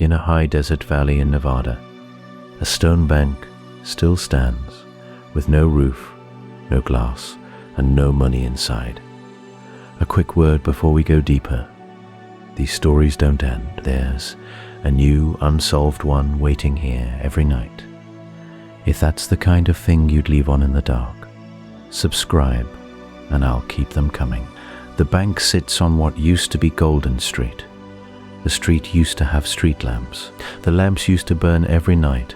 In a high desert valley in Nevada, a stone bank still stands, with no roof, no glass, and no money inside. A quick word before we go deeper. These stories don't end. There's a new, unsolved one waiting here every night. If that's the kind of thing you'd leave on in the dark, subscribe and I'll keep them coming. The bank sits on what used to be Golden Street. The street used to have street lamps. The lamps used to burn every night,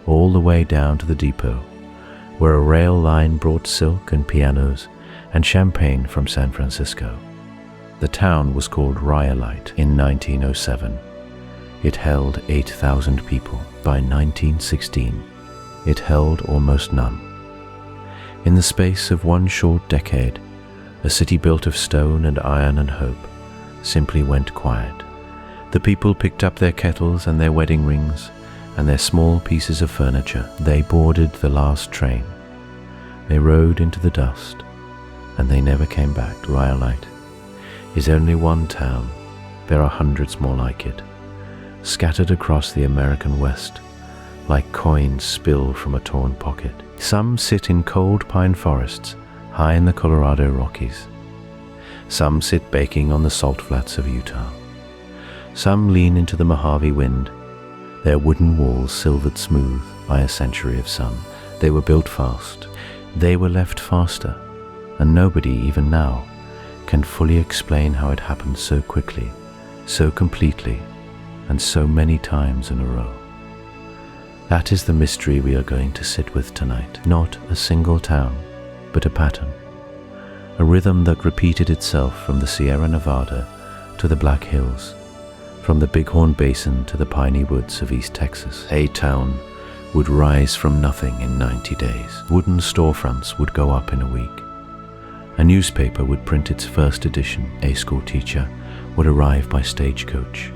all the way down to the depot, where a rail line brought silk and pianos and champagne from San Francisco. The town was called Rhyolite in 1907. It held 8,000 people. By 1916, it held almost none. In the space of one short decade, a city built of stone and iron and hope simply went quiet. The people picked up their kettles and their wedding rings and their small pieces of furniture. They boarded the last train. They rode into the dust, and they never came back. Rhyolite is only one town. There are hundreds more like it, scattered across the American West, like coins spilled from a torn pocket. Some sit in cold pine forests high in the Colorado Rockies. Some sit baking on the salt flats of Utah. Some lean into the Mojave wind, their wooden walls silvered smooth by a century of sun. They were built fast. They were left faster, and nobody, even now, can fully explain how it happened so quickly, so completely, and so many times in a row. That is the mystery we are going to sit with tonight. Not a single town, but a pattern. A rhythm that repeated itself from the Sierra Nevada to the Black Hills, from the Bighorn Basin to the piney woods of East Texas. A town would rise from nothing in 90 days. Wooden storefronts would go up in a week. A newspaper would print its first edition. A schoolteacher would arrive by stagecoach.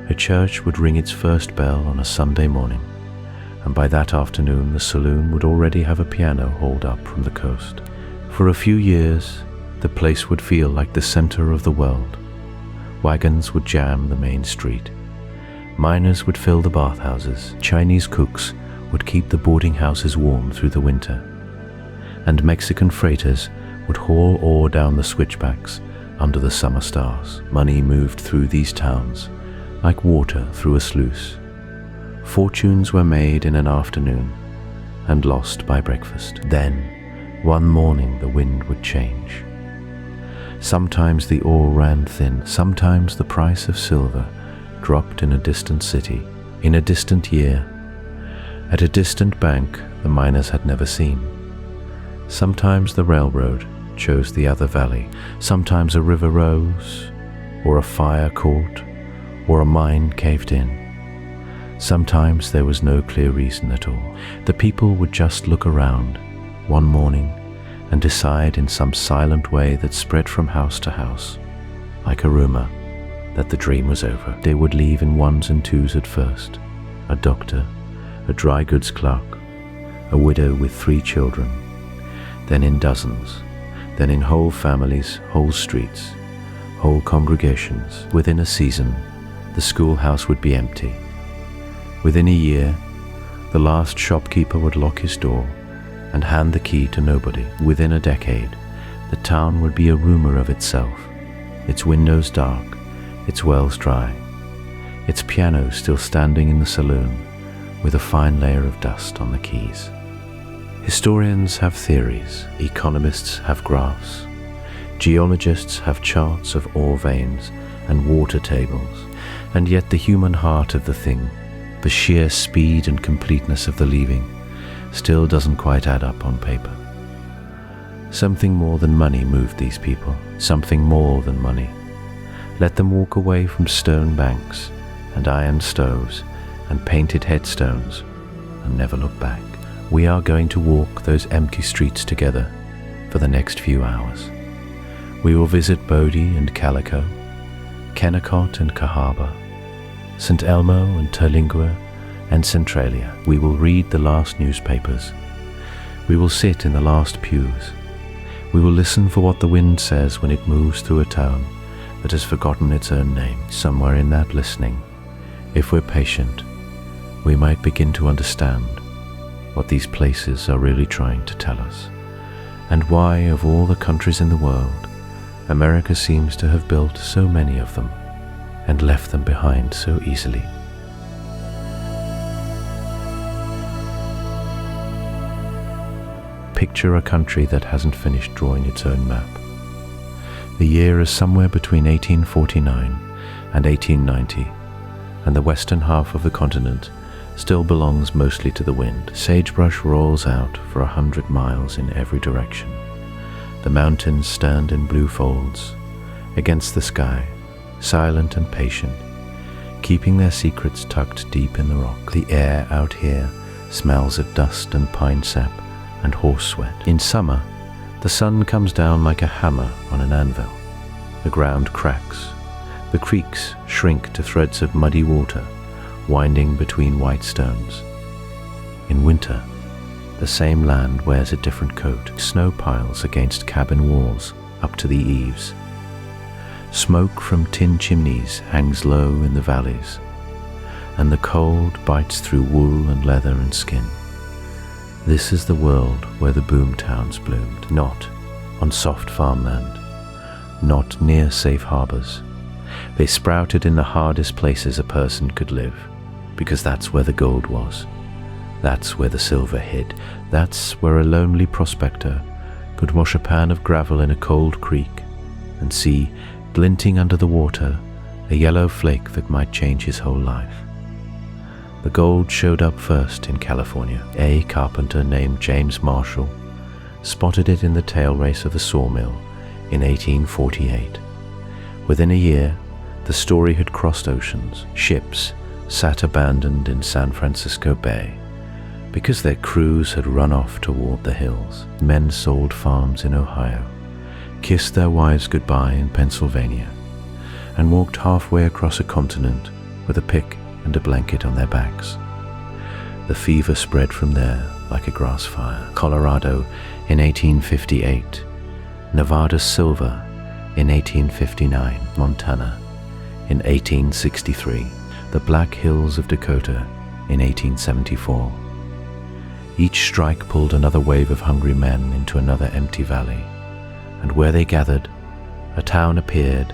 A church would ring its first bell on a Sunday morning, and by that afternoon the saloon would already have a piano hauled up from the coast. For a few years, the place would feel like the center of the world. Wagons would jam the main street. Miners would fill the bathhouses. Chinese cooks would keep the boarding houses warm through the winter. And Mexican freighters would haul ore down the switchbacks under the summer stars. Money moved through these towns like water through a sluice. Fortunes were made in an afternoon and lost by breakfast. Then, one morning, the wind would change. Sometimes the ore ran thin. Sometimes the price of silver dropped in a distant city, in a distant year, at a distant bank the miners had never seen. Sometimes the railroad chose the other valley. Sometimes a river rose, or a fire caught, or a mine caved in. Sometimes there was no clear reason at all. The people would just look around one morning and decide in some silent way that spread from house to house, like a rumor, that the dream was over. They would leave in ones and twos at first. A doctor, a dry goods clerk, a widow with 3 children, then in dozens, then in whole families, whole streets, whole congregations. Within a season, the schoolhouse would be empty. Within a year, the last shopkeeper would lock his door and hand the key to nobody. Within a decade, the town would be a rumor of itself, its windows dark, its wells dry, its piano still standing in the saloon with a fine layer of dust on the keys. Historians have theories, economists have graphs, geologists have charts of ore veins and water tables, and yet the human heart of the thing, the sheer speed and completeness of the leaving, still doesn't quite add up on paper. Something more than money moved these people, something more than money. Let them walk away from stone banks and iron stoves and painted headstones and never look back. We are going to walk those empty streets together for the next few hours. We will visit Bodie and Calico, Kennecott and Cahaba, St. Elmo and Terlingua and Centralia. We will read the last newspapers. We will sit in the last pews. We will listen for what the wind says when it moves through a town that has forgotten its own name. Somewhere in that listening, If we're patient, we might begin to understand what these places are really trying to tell us, and why, of all the countries in the world, America seems to have built so many of them and left them behind so easily. Picture a country that hasn't finished drawing its own map. The year is somewhere between 1849 and 1890, and the western half of the continent still belongs mostly to the wind. Sagebrush rolls out for 100 miles in every direction. The mountains stand in blue folds against the sky, silent and patient, keeping their secrets tucked deep in the rock. The air out here smells of dust and pine sap and horse sweat. In summer, the sun comes down like a hammer on an anvil. The ground cracks. The creeks shrink to threads of muddy water winding between white stones. In winter, the same land wears a different coat. Snow piles against cabin walls up to the eaves. Smoke from tin chimneys hangs low in the valleys, and the cold bites through wool and leather and skin. This is the world where the boom towns bloomed, not on soft farmland, not near safe harbors. They sprouted in the hardest places a person could live, because that's where the gold was. That's where the silver hid. That's where a lonely prospector could wash a pan of gravel in a cold creek and see, glinting under the water, a yellow flake that might change his whole life. The gold showed up first in California. A carpenter named James Marshall spotted it in the tail race of a sawmill in 1848. Within a year, the story had crossed oceans. Ships sat abandoned in San Francisco Bay because their crews had run off toward the hills. Men sold farms in Ohio, kissed their wives goodbye in Pennsylvania, and walked halfway across a continent with a pick and a blanket on their backs. The fever spread from there like a grass fire. Colorado in 1858, Nevada's silver in 1859, Montana in 1863, the Black Hills of Dakota in 1874. Each strike pulled another wave of hungry men into another empty valley, and where they gathered, a town appeared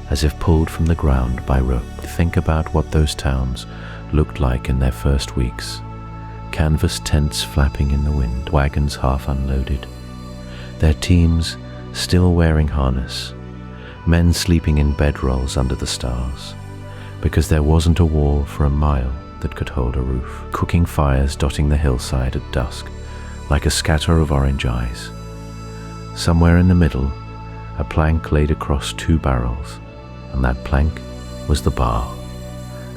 as if pulled from the ground by rope. Think about what those towns looked like in their first weeks. Canvas tents flapping in the wind, wagons half unloaded, their teams still wearing harness, men sleeping in bedrolls under the stars, because there wasn't a wall for a mile that could hold a roof. Cooking fires dotting the hillside at dusk like a scatter of orange eyes. Somewhere in the middle, a plank laid across two barrels, and that plank was the bar,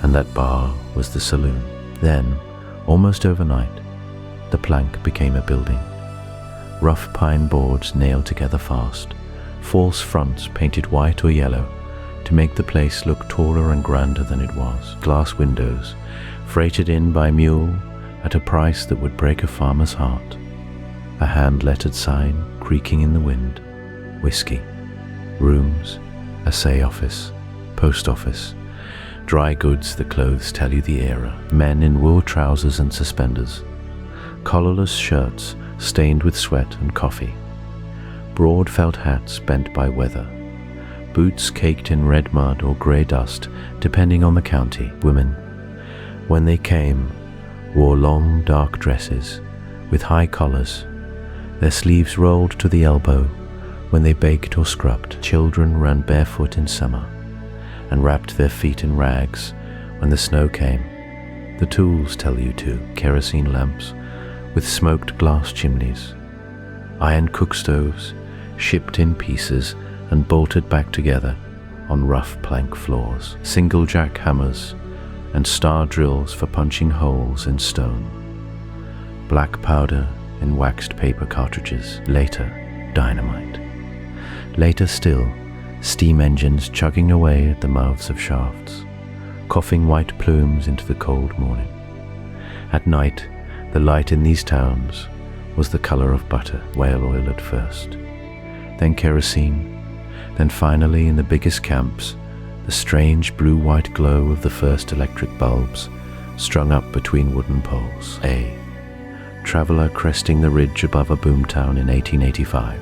and that bar was the saloon. Then, almost overnight, the plank became a building. Rough pine boards nailed together fast, false fronts painted white or yellow to make the place look taller and grander than it was. Glass windows, freighted in by mule at a price that would break a farmer's heart. A hand-lettered sign creaking in the wind. Whiskey. Rooms. Assay office. Post office. Dry goods, the clothes tell you the era. Men in wool trousers and suspenders. Collarless shirts stained with sweat and coffee. Broad felt hats bent by weather. Boots caked in red mud or grey dust, depending on the county. Women, when they came, wore long dark dresses with high collars, their sleeves rolled to the elbow when they baked or scrubbed. Children ran barefoot in summer and wrapped their feet in rags when the snow came. The tools tell you to. Kerosene lamps with smoked glass chimneys. Iron cook stoves shipped in pieces and bolted back together on rough plank floors. Single jack hammers and star drills for punching holes in stone. Black powder in waxed paper cartridges. Later, dynamite. Later still, steam engines chugging away at the mouths of shafts, coughing white plumes into the cold morning. At night, the light in these towns was the color of butter, whale oil at first, then kerosene, then finally in the biggest camps, the strange blue-white glow of the first electric bulbs strung up between wooden poles. A traveller cresting the ridge above a boomtown in 1885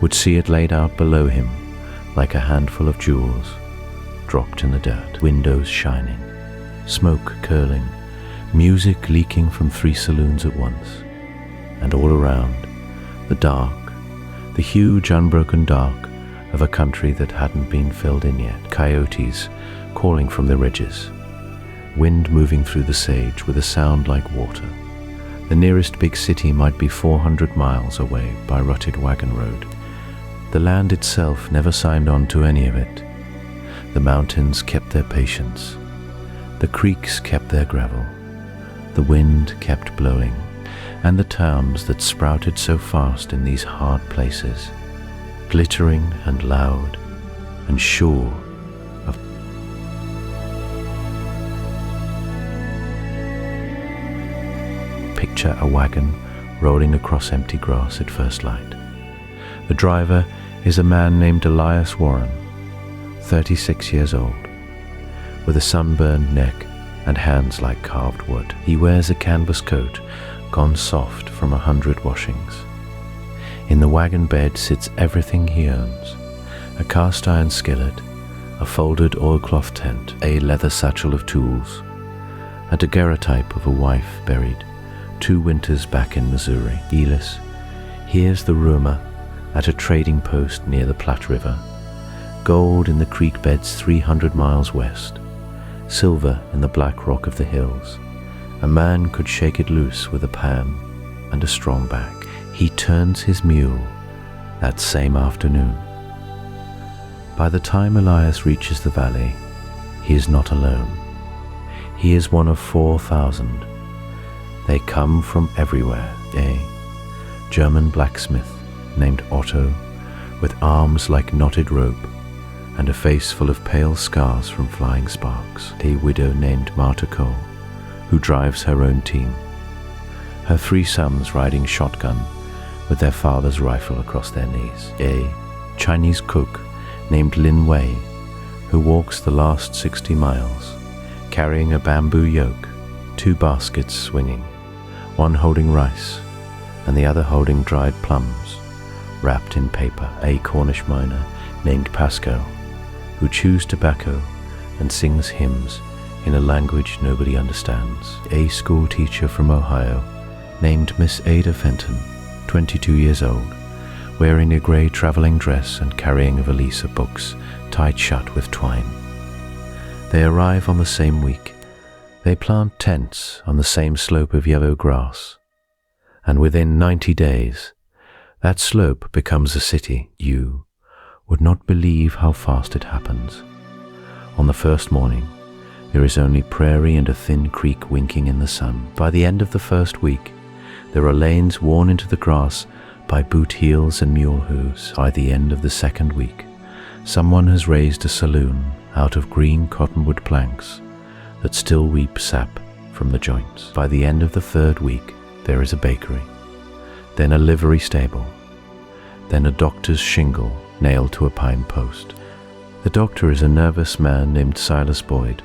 would see it laid out below him like a handful of jewels dropped in the dirt, windows shining, smoke curling, music leaking from 3 saloons at once, and all around, the dark, the huge unbroken dark of a country that hadn't been filled in yet. Coyotes calling from the ridges, wind moving through the sage with a sound like water. The nearest big city might be 400 miles away by rutted wagon road. The land itself never signed on to any of it. The mountains kept their patience. The creeks kept their gravel. The wind kept blowing. And the towns that sprouted so fast in these hard places, glittering and loud and sure of picture a wagon rolling across empty grass at first light. The driver is a man named Elias Warren, 36 years old, with a sunburned neck and hands like carved wood. He wears a canvas coat gone soft from 100 washings. In the wagon bed sits everything he owns: a cast iron skillet, a folded oilcloth tent, a leather satchel of tools, a daguerreotype of a wife buried 2 winters back in Missouri. Elis hears the rumor at a trading post near the Platte River: gold in the creek beds 300 miles west, silver in the black rock of the hills. A man could shake it loose with a pan and a strong back. He turns his mule that same afternoon. By the time Elias reaches the valley, he is not alone. He is one of 4,000. They come from everywhere. A German blacksmith named Otto, with arms like knotted rope and a face full of pale scars from flying sparks. A widow named Martha Cole, who drives her own team, her 3 sons riding shotgun with their father's rifle across their knees. A Chinese cook named Lin Wei, who walks the last 60 miles, carrying a bamboo yoke, 2 baskets swinging, one holding rice and the other holding dried plums wrapped in paper. A Cornish miner named Pascal, who chews tobacco and sings hymns in a language nobody understands. A schoolteacher from Ohio named Miss Ada Fenton, 22 years old, wearing a grey travelling dress and carrying a valise of books tied shut with twine. They arrive on the same week. They plant tents on the same slope of yellow grass, and within 90 days, that slope becomes a city. You would not believe how fast it happens. On the first morning, there is only prairie and a thin creek winking in the sun. By the end of the first week, there are lanes worn into the grass by boot heels and mule hooves. By the end of the second week, someone has raised a saloon out of green cottonwood planks that still weep sap from the joints. By the end of the third week, there is a bakery, then a livery stable, then a doctor's shingle nailed to a pine post. The doctor is a nervous man named Silas Boyd,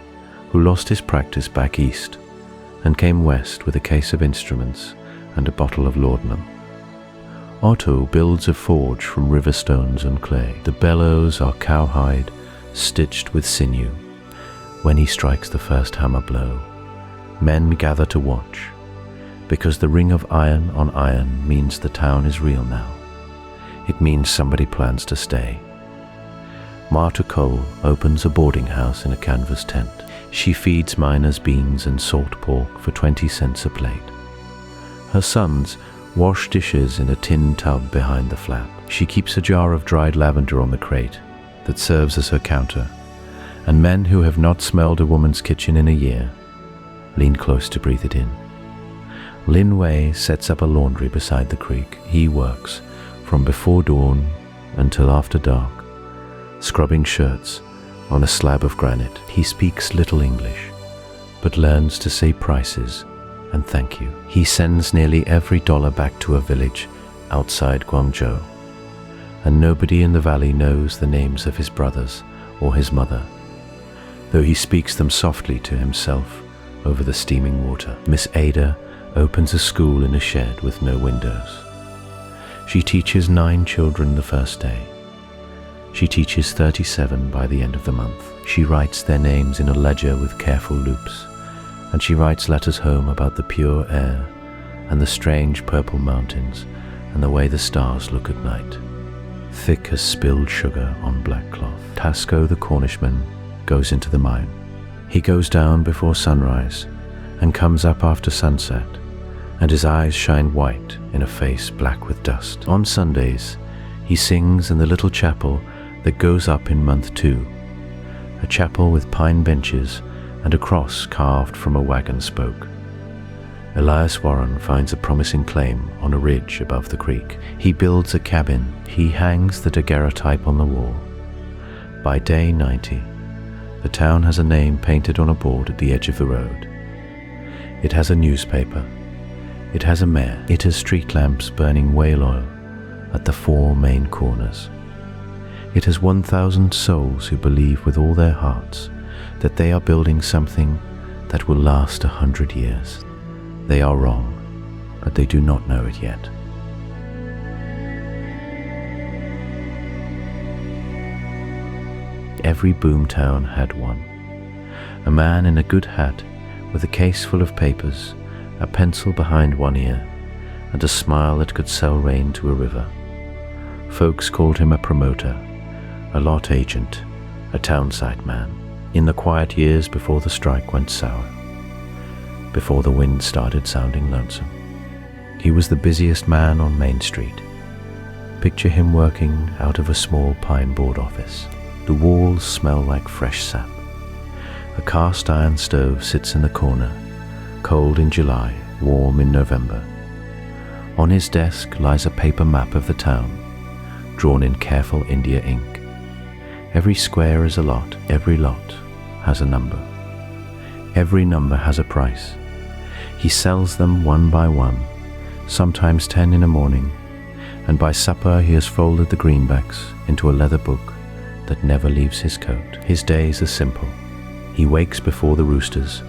who lost his practice back east and came west with a case of instruments and a bottle of laudanum. Otto builds a forge from river stones and clay. The bellows are cowhide stitched with sinew. When he strikes the first hammer blow, men gather to watch, because the ring of iron on iron means the town is real now. It means somebody plans to stay. Martha Cole opens a boarding house in a canvas tent. She feeds miners beans and salt pork for 20 cents a plate. Her sons wash dishes in a tin tub behind the flap. She keeps a jar of dried lavender on the crate that serves as her counter, and men who have not smelled a woman's kitchen in a year lean close to breathe it in. Lin Wei sets up a laundry beside the creek. He works from before dawn until after dark, scrubbing shirts on a slab of granite. He speaks little English, but learns to say prices and thank you. He sends nearly every dollar back to a village outside Guangzhou, and nobody in the valley knows the names of his brothers or his mother. though he speaks them softly to himself over the steaming water. Miss Ada opens a school in a shed with no windows. She teaches 9 children the first day. She teaches 37 by the end of the month. She writes their names in a ledger with careful loops, and she writes letters home about the pure air and the strange purple mountains and the way the stars look at night. Thick as spilled sugar on black cloth. Tasco the Cornishman goes into the mine. He goes down before sunrise and comes up after sunset, and his eyes shine white in a face black with dust. On Sundays, he sings in the little chapel that goes up in month 2, a chapel with pine benches and a cross carved from a wagon spoke. Elias Warren finds a promising claim on a ridge above the creek. He builds a cabin. He hangs the daguerreotype on the wall. By day 90, the town has a name painted on a board at the edge of the road. It has a newspaper. It has a mayor. It has street lamps burning whale oil at the 4 main corners. It has 1,000 souls who believe with all their hearts that they are building something that will last 100 years. They are wrong, but they do not know it yet. Every boomtown had one. A man in a good hat with a case full of papers, a pencil behind one ear, and a smile that could sell rain to a river. Folks called him a promoter, a lot agent, a townsite man, in the quiet years before the strike went sour, before the wind started sounding lonesome. He was the busiest man on Main Street. Picture him working out of a small pine board office. The walls smell like fresh sap. A cast iron stove sits in the corner, cold in July, warm in November. On his desk lies a paper map of the town, drawn in careful India ink. Every square is a lot. Every lot has a number. Every number has a price. He sells them one by one, sometimes 10 in the morning, and by supper he has folded the greenbacks into a leather book that never leaves his coat. His days are simple. He wakes before the roosters,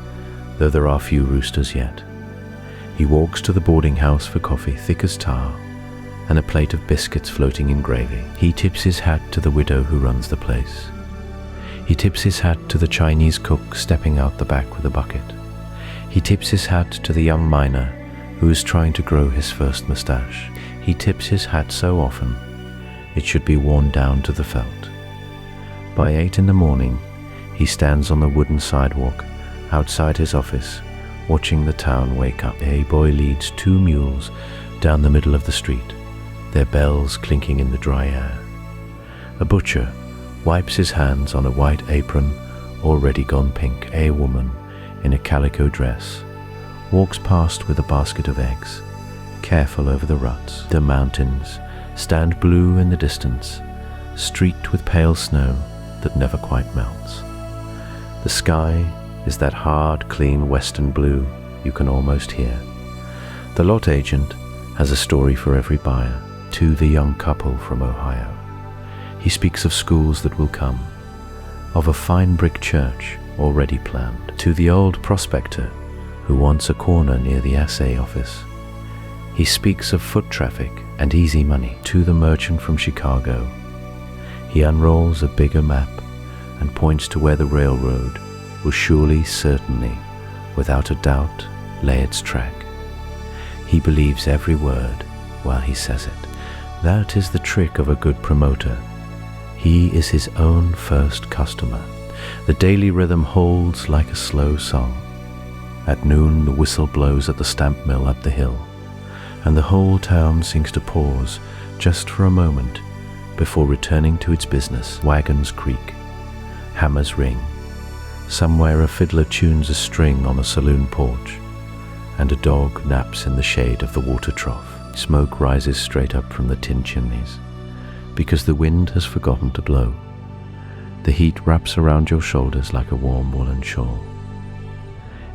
though there are few roosters yet. He walks to the boarding house for coffee thick as tar and a plate of biscuits floating in gravy. He tips his hat to the widow who runs the place. He tips his hat to the Chinese cook stepping out the back with a bucket. He tips his hat to the young miner who is trying to grow his first moustache. He tips his hat so often it should be worn down to the felt. By 8 in the morning, he stands on the wooden sidewalk outside his office, watching the town wake up. A boy leads 2 mules down the middle of the street, their bells clinking in the dry air. A butcher wipes his hands on a white apron already gone pink. A woman in a calico dress walks past with a basket of eggs, careful over the ruts. The mountains stand blue in the distance, streaked with pale snow that never quite melts. The sky is that hard, clean western blue you can almost hear. The lot agent has a story for every buyer. To the young couple from Ohio, he speaks of schools that will come, of a fine brick church already planned. To the old prospector who wants a corner near the Assay office, he speaks of foot traffic and easy money. To the merchant from Chicago, he unrolls a bigger map and points to where the railroad will surely, certainly, without a doubt, lay its track. He believes every word while he says it. That is the trick of a good promoter. He is his own first customer. The daily rhythm holds like a slow song. At noon the whistle blows at the stamp mill up the hill, and the whole town seems to pause just for a moment before returning to its business. Wagons creak, hammers ring. Somewhere a fiddler tunes a string on a saloon porch, and a dog naps in the shade of the water trough. Smoke rises straight up from the tin chimneys, because the wind has forgotten to blow. The heat wraps around your shoulders like a warm woolen shawl.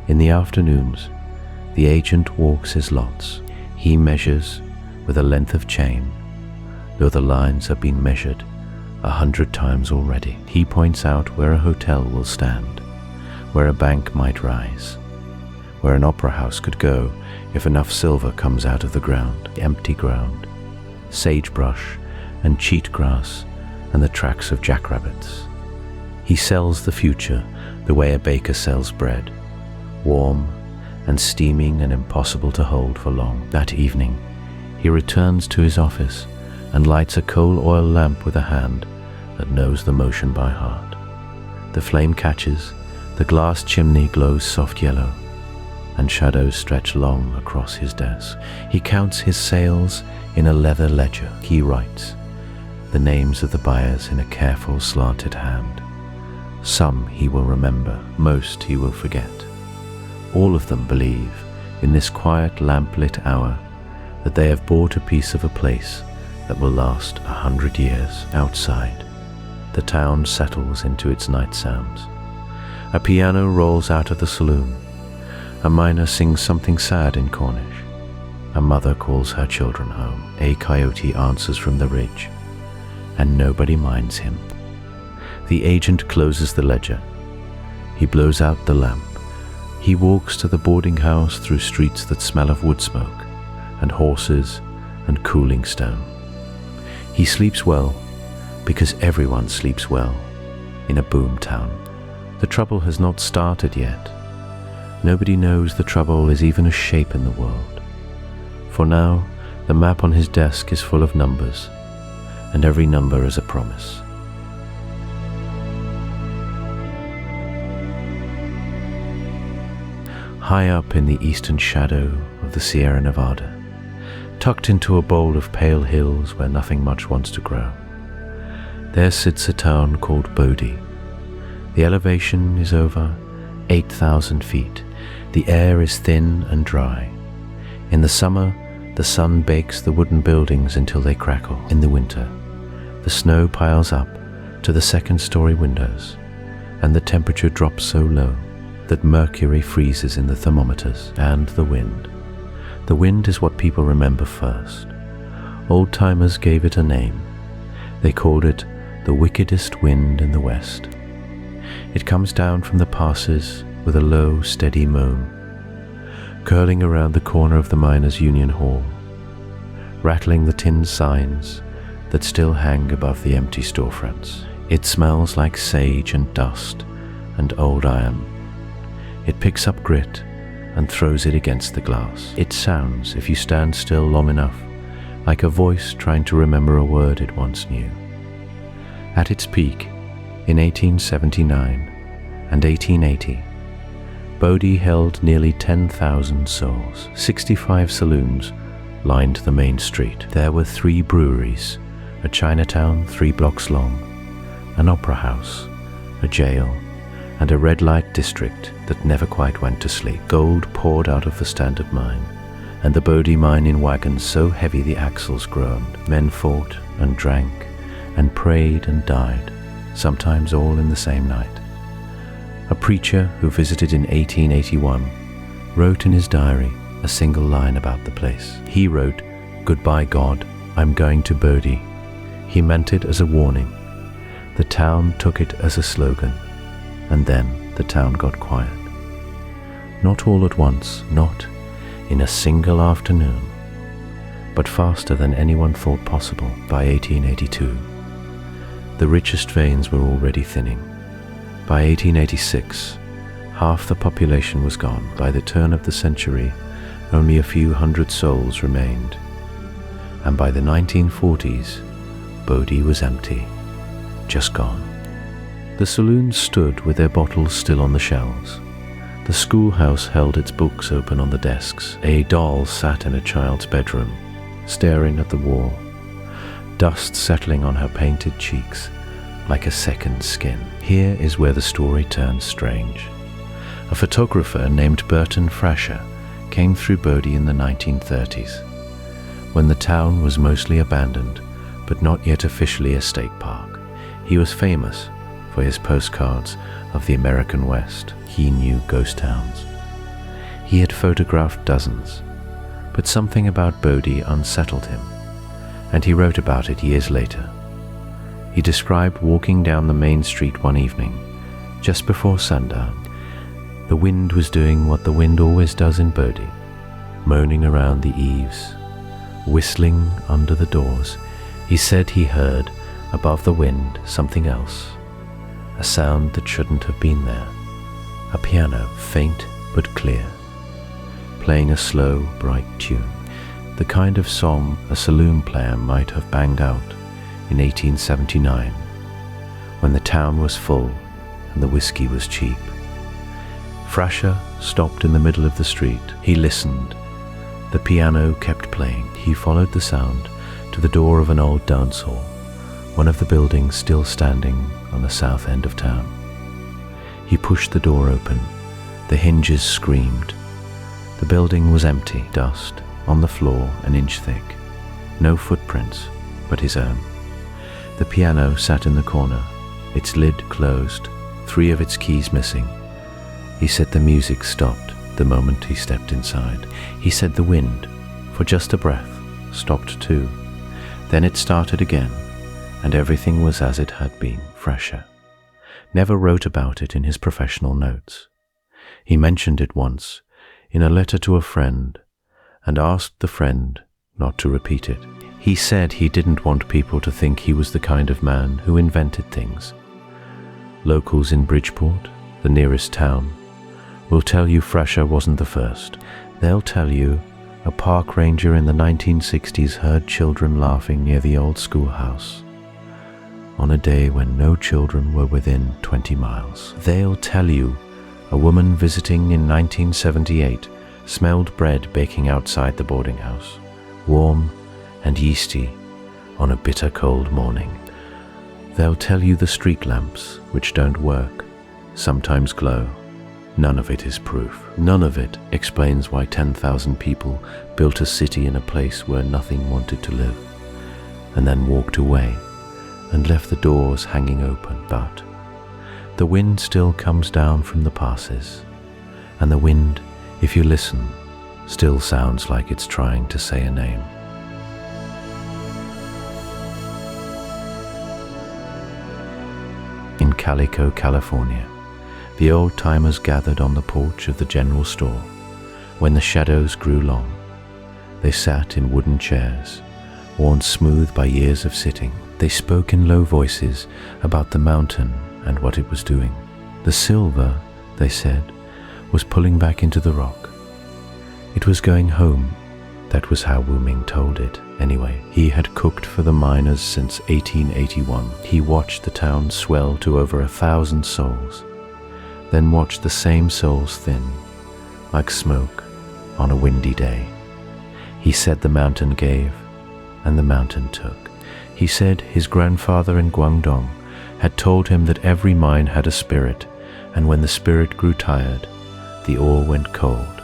In the afternoons, the agent walks his lots. He measures with a length of chain, though the lines have been measured 100 times already. He points out where a hotel will stand, where a bank might rise, where an opera house could go if enough silver comes out of the ground, empty ground, sagebrush and cheatgrass and the tracks of jackrabbits. He sells the future the way a baker sells bread, warm and steaming and impossible to hold for long. That evening, he returns to his office and lights a coal oil lamp with a hand that knows the motion by heart. The flame catches, the glass chimney glows soft yellow, and shadows stretch long across his desk. He counts his sales in a leather ledger. He writes the names of the buyers in a careful slanted hand. Some he will remember, most he will forget. All of them believe, in this quiet lamp-lit hour, that they have bought a piece of a place that will last 100 years. Outside, the town settles into its night sounds. A piano rolls out of the saloon. A miner sings something sad in Cornish. A mother calls her children home. A coyote answers from the ridge, and nobody minds him. The agent closes the ledger. He blows out the lamp. He walks to the boarding house through streets that smell of wood smoke and horses and cooling stone. He sleeps well because everyone sleeps well in a boom town. The trouble has not started yet. Nobody knows the trouble is even a shape in the world. For now, the map on his desk is full of numbers, and every number is a promise. High up in the eastern shadow of the Sierra Nevada, tucked into a bowl of pale hills where nothing much wants to grow, there sits a town called Bodie. The elevation is over 8,000 feet. The air is thin and dry. In the summer, the sun bakes the wooden buildings until they crackle. In the winter, the snow piles up to the second-story windows, and the temperature drops so low that mercury freezes in the thermometers. And the wind. The wind is what people remember first. Old-timers gave it a name. They called it the wickedest wind in the west. It comes down from the passes with a low, steady moan, curling around the corner of the Miners' Union Hall, rattling the tin signs that still hang above the empty storefronts. It smells like sage and dust and old iron. It picks up grit and throws it against the glass. It sounds, if you stand still long enough, like a voice trying to remember a word it once knew. At its peak, in 1879 and 1880, Bodie held nearly 10,000 souls. 65 saloons lined the main street. There were 3 breweries, a Chinatown 3 blocks long, an opera house, a jail, and a red light district that never quite went to sleep. Gold poured out of the Standard Mine, and the Bodie mine in wagons so heavy the axles groaned. Men fought and drank and prayed and died, sometimes all in the same night. A preacher who visited in 1881 wrote in his diary a single line about the place. He wrote, "Goodbye God, I'm going to Bodie." He meant it as a warning. The town took it as a slogan, and then the town got quiet. Not all at once, not in a single afternoon, but faster than anyone thought possible. By 1882, the richest veins were already thinning. By 1886, half the population was gone. By the turn of the century, only a few hundred souls remained. And by the 1940s, Bodie was empty, just gone. The saloons stood with their bottles still on the shelves. The schoolhouse held its books open on the desks. A doll sat in a child's bedroom, staring at the wall, dust settling on her painted cheeks like a second skin. Here is where the story turns strange. A photographer named Burton Frasher came through Bodie in the 1930s, when the town was mostly abandoned, but not yet officially a state park. He was famous for his postcards of the American West. He knew ghost towns. He had photographed dozens, but something about Bodie unsettled him, and he wrote about it years later. He described walking down the main street one evening, just before sundown. The wind was doing what the wind always does in Bodie, moaning around the eaves, whistling under the doors. He said he heard, above the wind, something else, a sound that shouldn't have been there, a piano, faint but clear, playing a slow, bright tune, the kind of song a saloon player might have banged out in 1879, when the town was full and the whiskey was cheap. Frasher stopped in the middle of the street. He listened. The piano kept playing. He followed the sound to the door of an old dance hall, one of the buildings still standing on the south end of town. He pushed the door open. The hinges screamed. The building was empty, dust on the floor an inch thick. No footprints but his own. The piano sat in the corner, its lid closed, 3 of its keys missing. He said the music stopped the moment he stepped inside. He said the wind, for just a breath, stopped too. Then it started again, and everything was as it had been. Frasher never wrote about it in his professional notes. He mentioned it once in a letter to a friend and asked the friend not to repeat it. He said he didn't want people to think he was the kind of man who invented things. Locals in Bridgeport, the nearest town, will tell you Frasher wasn't the first. They'll tell you a park ranger in the 1960s heard children laughing near the old schoolhouse on a day when no children were within 20 miles. They'll tell you a woman visiting in 1978 smelled bread baking outside the boarding house, warm and yeasty on a bitter cold morning. They'll tell you the street lamps, which don't work, sometimes glow. None of it is proof. None of it explains why 10,000 people built a city in a place where nothing wanted to live, and then walked away and left the doors hanging open. But the wind still comes down from the passes, and the wind, if you listen, still sounds like it's trying to say a name. In Calico, California, the old-timers gathered on the porch of the general store. When the shadows grew long, they sat in wooden chairs, worn smooth by years of sitting. They spoke in low voices about the mountain and what it was doing. The silver, they said, was pulling back into the rock. It was going home. That was how Wu Ming told it. Anyway, he had cooked for the miners since 1881. He watched the town swell to over 1,000 souls, then watched the same souls thin, like smoke on a windy day. He said the mountain gave, and the mountain took. He said his grandfather in Guangdong had told him that every mine had a spirit, and when the spirit grew tired, the ore went cold.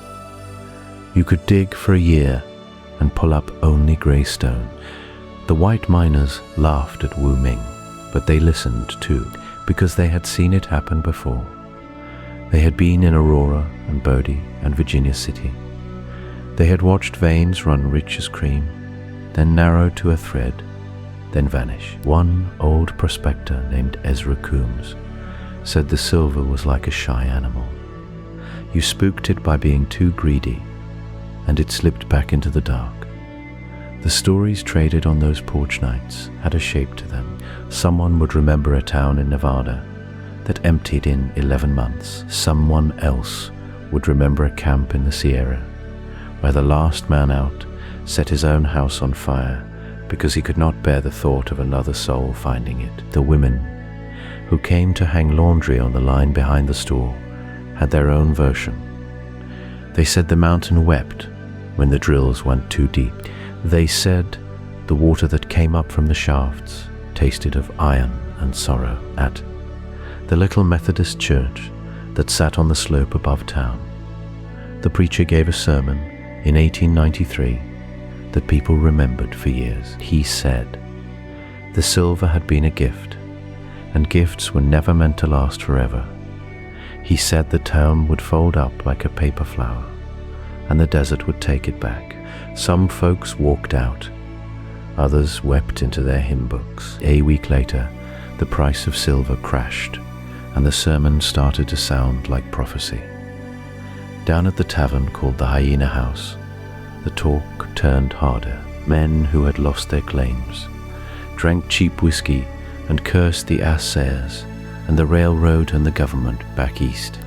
You could dig for a year and pull up only grey stone. The white miners laughed at Wu Ming, but they listened too, because they had seen it happen before. They had been in Aurora and Bodie and Virginia City. They had watched veins run rich as cream, then narrow to a thread, then vanish. One old prospector named Ezra Coombs said the silver was like a shy animal. You spooked it by being too greedy, and it slipped back into the dark. The stories traded on those porch nights had a shape to them. Someone would remember a town in Nevada that emptied in 11 months. Someone else would remember a camp in the Sierra where the last man out set his own house on fire because he could not bear the thought of another soul finding it. The women who came to hang laundry on the line behind the store had their own version. They said the mountain wept when the drills went too deep. They said the water that came up from the shafts tasted of iron and sorrow. At the little Methodist church that sat on the slope above town, the preacher gave a sermon in 1893 that people remembered for years. He said the silver had been a gift, and gifts were never meant to last forever. He said the town would fold up like a paper flower, and the desert would take it back. Some folks walked out. Others wept into their hymn books. A week later, the price of silver crashed, and the sermon started to sound like prophecy. Down at the tavern called the Hyena House, the talk turned harder. Men who had lost their claims drank cheap whiskey and cursed the Assayers and the railroad and the government back east.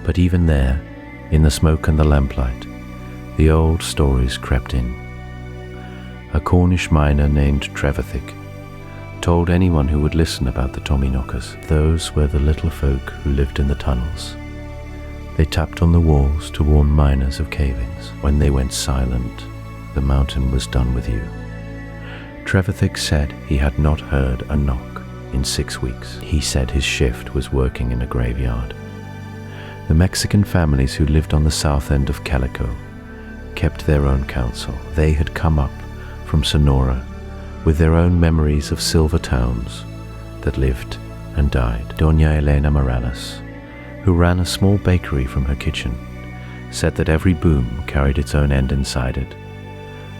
But even there, in the smoke and the lamplight, the old stories crept in. A Cornish miner named Trevethick told anyone who would listen about the Tommyknockers. Those were the little folk who lived in the tunnels. They tapped on the walls to warn miners of cave-ins. When they went silent, the mountain was done with you. Trevethick said he had not heard a knock in 6 weeks. He said his shift was working in a graveyard. The Mexican families who lived on the south end of Kennecott kept their own council. They had come up from Sonora with their own memories of silver towns that lived and died. Doña Elena Morales, who ran a small bakery from her kitchen, said that every boom carried its own end inside it,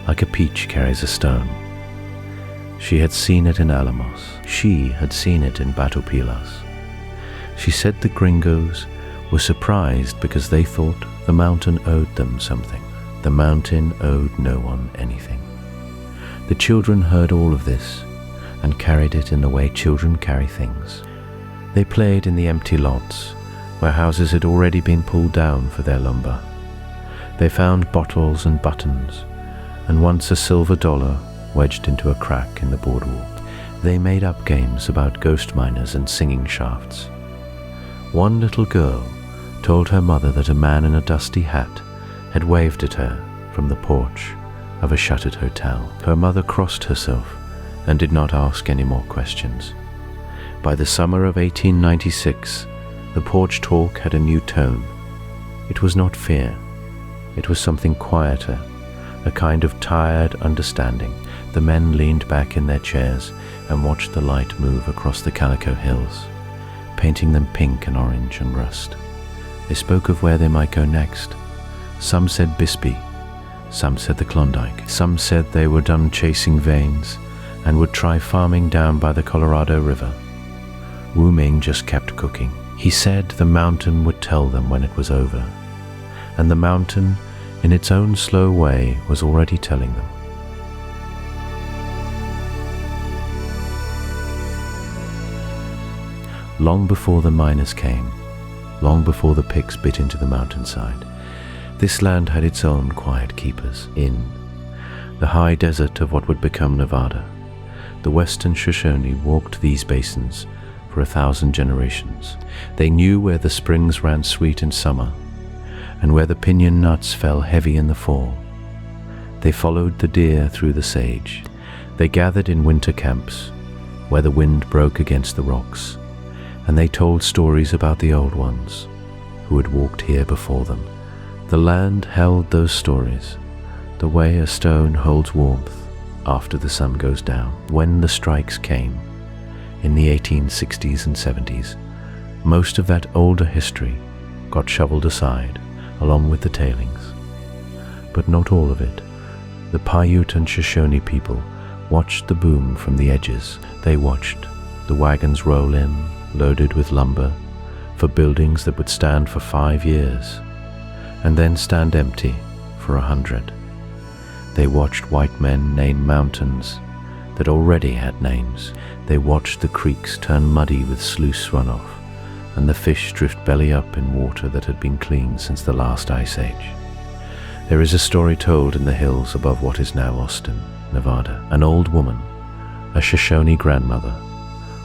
like a peach carries a stone. She had seen it in Alamos. She had seen it in Batopilas. She said the gringos were surprised because they thought the mountain owed them something. The mountain owed no one anything. The children heard all of this and carried it in the way children carry things. They played in the empty lots where houses had already been pulled down for their lumber. They found bottles and buttons, and once a silver dollar wedged into a crack in the boardwalk. They made up games about ghost miners and singing shafts. One little girl told her mother that a man in a dusty hat had waved at her from the porch of a shuttered hotel. Her mother crossed herself and did not ask any more questions. By the summer of 1896, the porch talk had a new tone. It was not fear. It was something quieter, a kind of tired understanding. The men leaned back in their chairs and watched the light move across the Calico hills, painting them pink and orange and rust. They spoke of where they might go next. Some said Bisbee, some said the Klondike, some said they were done chasing veins and would try farming down by the Colorado River. Wu Ming just kept cooking. He said the mountain would tell them when it was over, and the mountain, in its own slow way, was already telling them. Long before the miners came, long before the pigs bit into the mountainside, this land had its own quiet keepers. In the high desert of what would become Nevada, the Western Shoshone walked these basins for 1,000 generations. They knew where the springs ran sweet in summer and where the pinyon nuts fell heavy in the fall. They followed the deer through the sage. They gathered in winter camps where the wind broke against the rocks, and they told stories about the old ones who had walked here before them. The land held those stories the way a stone holds warmth after the sun goes down. When the strikes came in the 1860s and 70s, most of that older history got shoveled aside along with the tailings. But not all of it. The Paiute and Shoshone people watched the boom from the edges. They watched the wagons roll in, loaded with lumber, for buildings that would stand for 5 years, and then stand empty for 100. They watched white men name mountains that already had names. They watched the creeks turn muddy with sluice runoff, and the fish drift belly up in water that had been clean since the last ice age. There is a story told in the hills above what is now Austin, Nevada. An old woman, a Shoshone grandmother,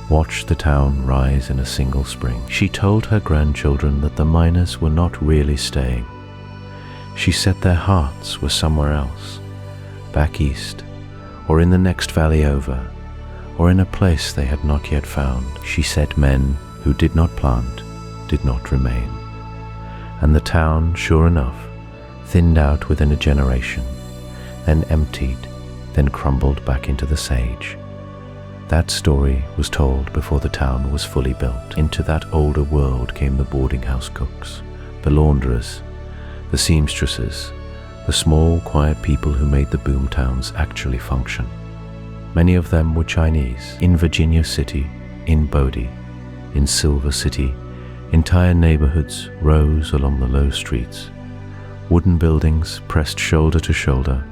watched the town rise in a single spring. She told her grandchildren that the miners were not really staying. She said their hearts were somewhere else, back east, or in the next valley over, or in a place they had not yet found. She said men who did not plant did not remain. And the town, sure enough, thinned out within a generation, then emptied, then crumbled back into the sage. That story was told before the town was fully built. Into that older world came the boarding house cooks, the launderers, the seamstresses, the small, quiet people who made the boom towns actually function. Many of them were Chinese. In Virginia City, in Bodie, in Silver City, entire neighborhoods rose along the low streets. Wooden buildings pressed shoulder to shoulder,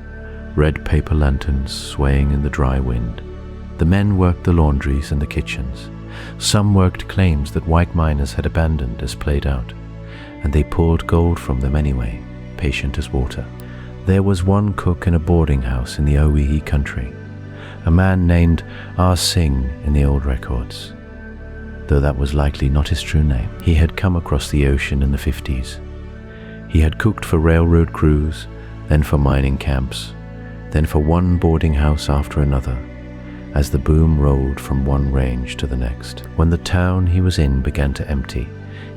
red paper lanterns swaying in the dry wind. The men worked the laundries and the kitchens. Some worked claims that white miners had abandoned as played out, and they poured gold from them anyway, patient as water. There was one cook in a boarding house in the Owihi country, a man named Singh in the old records, though that was likely not his true name. He had come across the ocean in the 50s. He had cooked for railroad crews, then for mining camps, then for one boarding house after another, as the boom rolled from one range to the next. When the town he was in began to empty,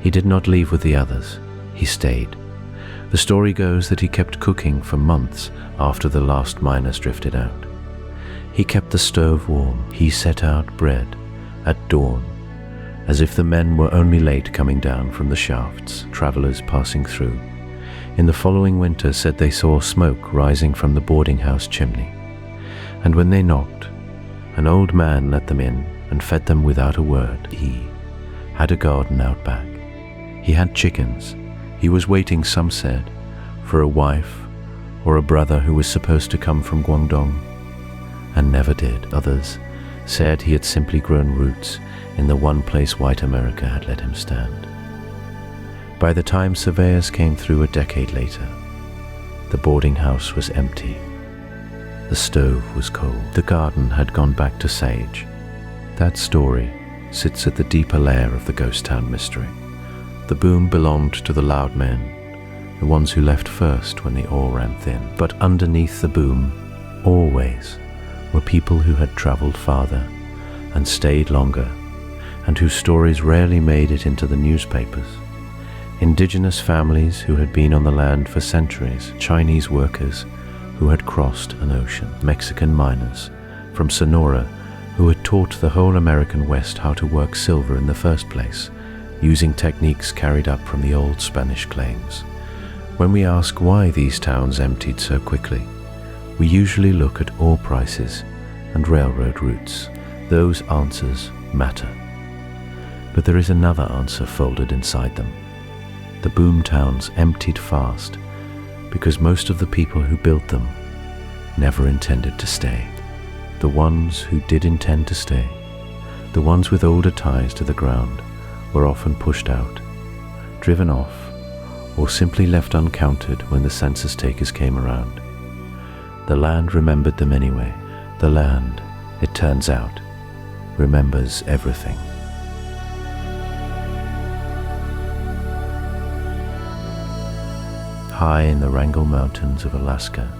he did not leave with the others. He stayed. The story goes that he kept cooking for months after the last miners drifted out. He kept the stove warm. He set out bread at dawn, as if the men were only late coming down from the shafts, travelers passing through. In the following winter said they saw smoke rising from the boarding house chimney, and when they knocked, an old man let them in and fed them without a word. He had a garden out back. He had chickens. He was waiting, some said, for a wife or a brother who was supposed to come from Guangdong, and never did. Others said he had simply grown roots in the one place white America had let him stand. By the time surveyors came through a decade later, the boarding house was empty. The stove was cold. The garden had gone back to sage. That story sits at the deeper layer of the ghost town mystery. The boom belonged to the loud men, the ones who left first when the ore ran thin. But underneath the boom, always, were people who had traveled farther and stayed longer, and whose stories rarely made it into the newspapers. Indigenous families who had been on the land for centuries, Chinese workers who had crossed an ocean, Mexican miners from Sonora who had taught the whole American West how to work silver in the first place, using techniques carried up from the old Spanish claims. When we ask why these towns emptied so quickly, we usually look at ore prices and railroad routes. Those answers matter. But there is another answer folded inside them. The boom towns emptied fast because most of the people who built them never intended to stay. The ones who did intend to stay, the ones with older ties to the ground, were often pushed out, driven off, or simply left uncounted when the census takers came around. The land remembered them anyway. The land, it turns out, remembers everything. High in the Wrangell Mountains of Alaska,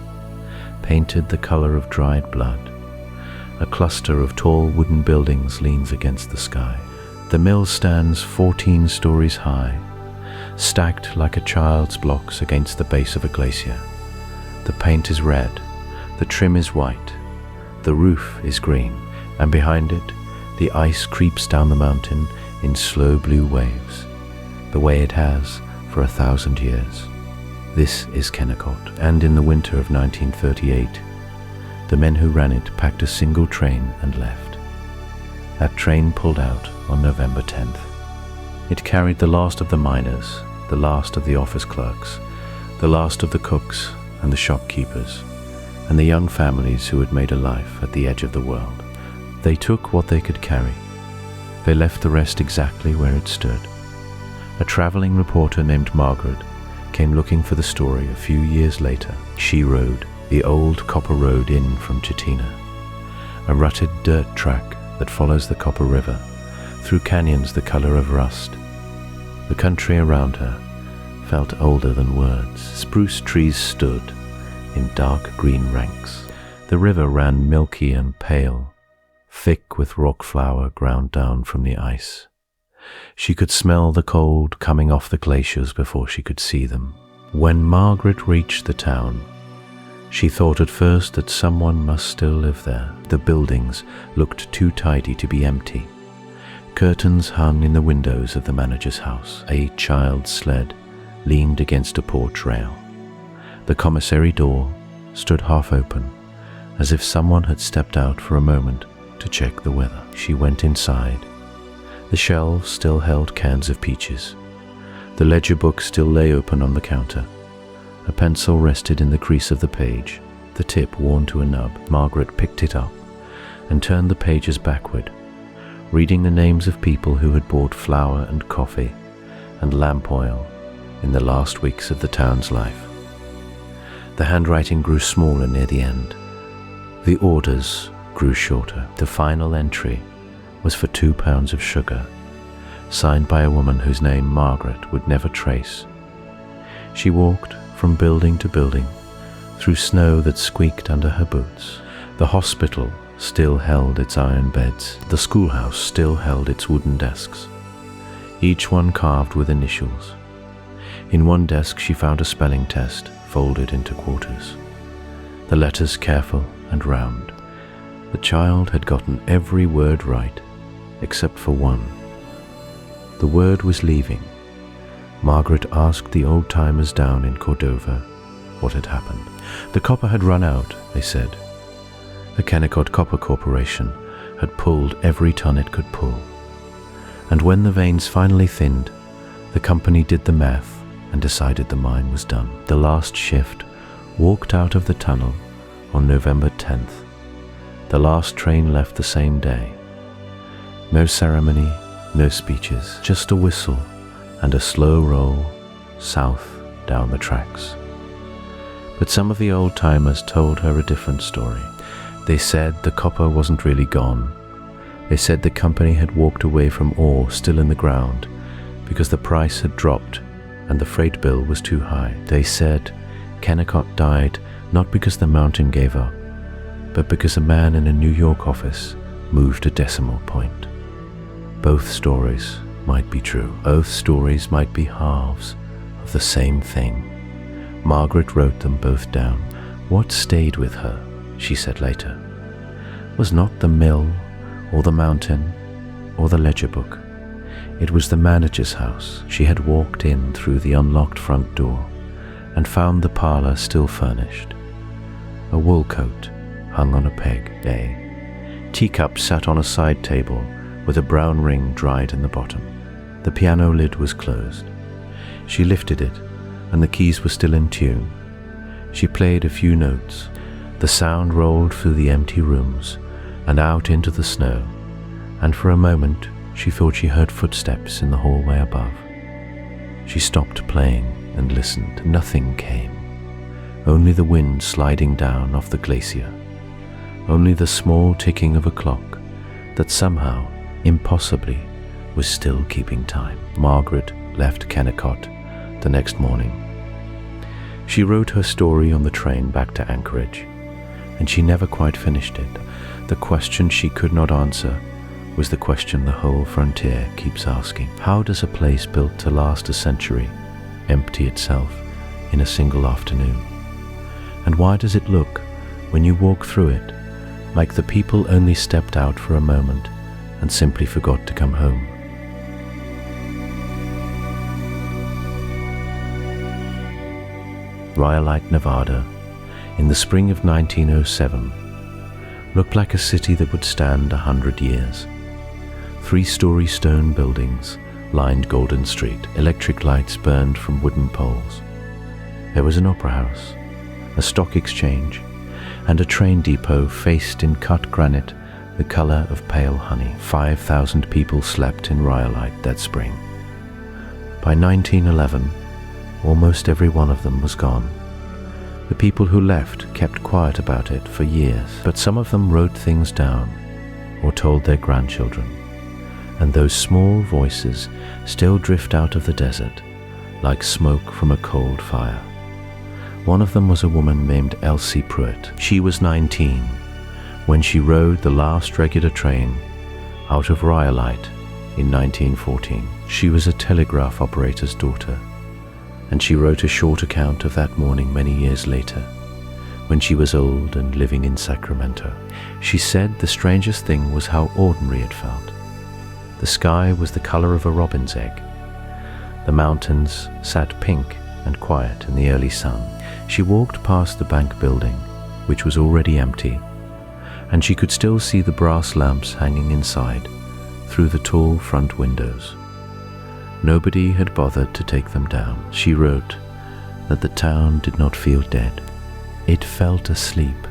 painted the color of dried blood, a cluster of tall wooden buildings leans against the sky. The mill stands 14 stories high, stacked like a child's blocks against the base of a glacier. The paint is red, the trim is white, the roof is green, and behind it, the ice creeps down the mountain in slow blue waves, the way it has for 1,000 years. This is Kennecott, and in the winter of 1938, the men who ran it packed a single train and left. That train pulled out on November 10th. It carried the last of the miners, the last of the office clerks, the last of the cooks and the shopkeepers, and the young families who had made a life at the edge of the world. They took what they could carry. They left the rest exactly where it stood. A traveling reporter named Margaret came looking for the story a few years later. She rode the old copper road in from Chitina, a rutted dirt track that follows the Copper River through canyons the color of rust. The country around her felt older than words. Spruce trees stood in dark green ranks. The river ran milky and pale, thick with rock flour ground down from the ice. She could smell the cold coming off the glaciers before she could see them. When Margaret reached the town, she thought at first that someone must still live there. The buildings looked too tidy to be empty. Curtains hung in the windows of the manager's house. A child's sled leaned against a porch rail. The commissary door stood half open, as if someone had stepped out for a moment to check the weather. She went inside The shelves still held cans of peaches. The ledger book still lay open on the counter. A pencil rested in the crease of the page, the tip worn to a nub. Margaret picked it up and turned the pages backward, reading the names of people who had bought flour and coffee and lamp oil in the last weeks of the town's life. The handwriting grew smaller near the end. The orders grew shorter. The final entry was for 2 pounds of sugar, signed by a woman whose name Margaret would never trace. She walked from building to building, through snow that squeaked under her boots. The hospital still held its iron beds. The schoolhouse still held its wooden desks, each one carved with initials. In one desk she found a spelling test folded into quarters, the letters careful and round. The child had gotten every word right, except for one. The word was leaving. Margaret asked the old-timers down in Cordova what had happened. The copper had run out, they said. The Kennecott Copper Corporation had pulled every ton it could pull. And when the veins finally thinned, the company did the math and decided the mine was done. The last shift walked out of the tunnel on November 10th. The last train left the same day. No ceremony, no speeches, just a whistle and a slow roll south down the tracks. But some of the old-timers told her a different story. They said the copper wasn't really gone. They said the company had walked away from ore still in the ground because the price had dropped and the freight bill was too high. They said Kennecott died not because the mountain gave up, but because a man in a New York office moved a decimal point. Both stories might be true. Both stories might be halves of the same thing. Margaret wrote them both down. What stayed with her, she said later, was not the mill or the mountain or the ledger book. It was the manager's house. She had walked in through the unlocked front door and found the parlor still furnished. A wool coat hung on a peg. A teacup sat on a side table with a brown ring dried in the bottom. The piano lid was closed. She lifted it, and the keys were still in tune. She played a few notes. The sound rolled through the empty rooms and out into the snow, and for a moment she thought she heard footsteps in the hallway above. She stopped playing and listened. Nothing came. Only the wind sliding down off the glacier. Only the small ticking of a clock that somehow, impossibly, was still keeping time. Margaret left Kennecott the next morning. She wrote her story on the train back to Anchorage, and she never quite finished it. The question she could not answer was the question the whole frontier keeps asking. How does a place built to last a century empty itself in a single afternoon? And why does it look, when you walk through it, like the people only stepped out for a moment and simply forgot to come home? Rhyolite, Nevada, in the spring of 1907, looked like a city that would stand 100 years. 3-story stone buildings lined Golden Street. Electric lights burned from wooden poles. There was an opera house, a stock exchange, and a train depot faced in cut granite the color of pale honey. 5,000 people slept in Rhyolite that spring. By 1911, almost every one of them was gone. The people who left kept quiet about it for years, but some of them wrote things down or told their grandchildren, and those small voices still drift out of the desert like smoke from a cold fire. One of them was a woman named Elsie Pruitt. She was 19 when she rode the last regular train out of Rhyolite in 1914. She was a telegraph operator's daughter, and she wrote a short account of that morning many years later, when she was old and living in Sacramento. She said the strangest thing was how ordinary it felt. The sky was the color of a robin's egg. The mountains sat pink and quiet in the early sun. She walked past the bank building, which was already empty, and she could still see the brass lamps hanging inside through the tall front windows. Nobody had bothered to take them down. She wrote that the town did not feel dead. It felt asleep,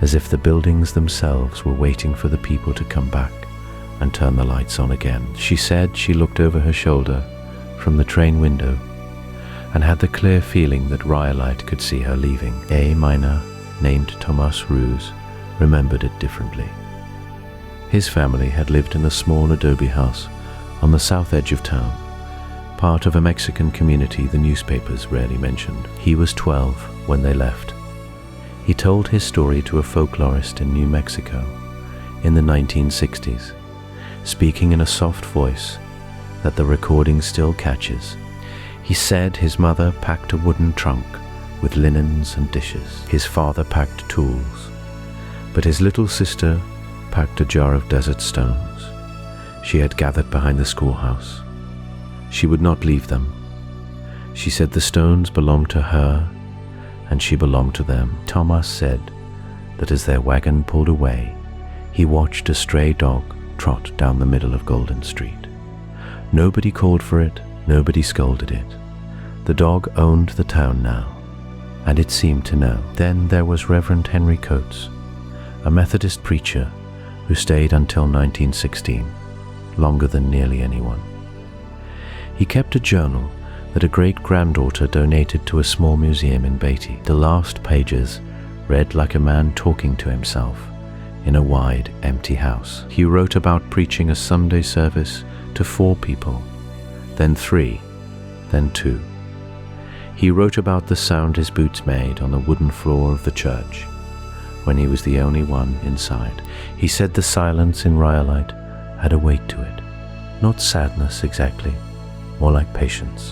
as if the buildings themselves were waiting for the people to come back and turn the lights on again. She said she looked over her shoulder from the train window and had the clear feeling that Rhyolite could see her leaving. A miner named Thomas Roos remembered it differently. His family had lived in a small adobe house on the south edge of town, part of a Mexican community the newspapers rarely mentioned. He was 12 when they left. He told his story to a folklorist in New Mexico in the 1960s, speaking in a soft voice that the recording still catches. He said his mother packed a wooden trunk with linens and dishes. His father packed tools, but his little sister packed a jar of desert stones she had gathered behind the schoolhouse. She would not leave them. She said the stones belonged to her and she belonged to them. Thomas said that as their wagon pulled away, he watched a stray dog trot down the middle of Golden Street. Nobody called for it, nobody scolded it. The dog owned the town now, and it seemed to know. Then there was Reverend Henry Coates, a Methodist preacher who stayed until 1916, longer than nearly anyone. He kept a journal that a great-granddaughter donated to a small museum in Beatty. The last pages read like a man talking to himself in a wide, empty house. He wrote about preaching a Sunday service to 4 people, then 3, then 2. He wrote about the sound his boots made on the wooden floor of the church when he was the only one inside. He said the silence in Rhyolite had a weight to it. Not sadness exactly, more like patience.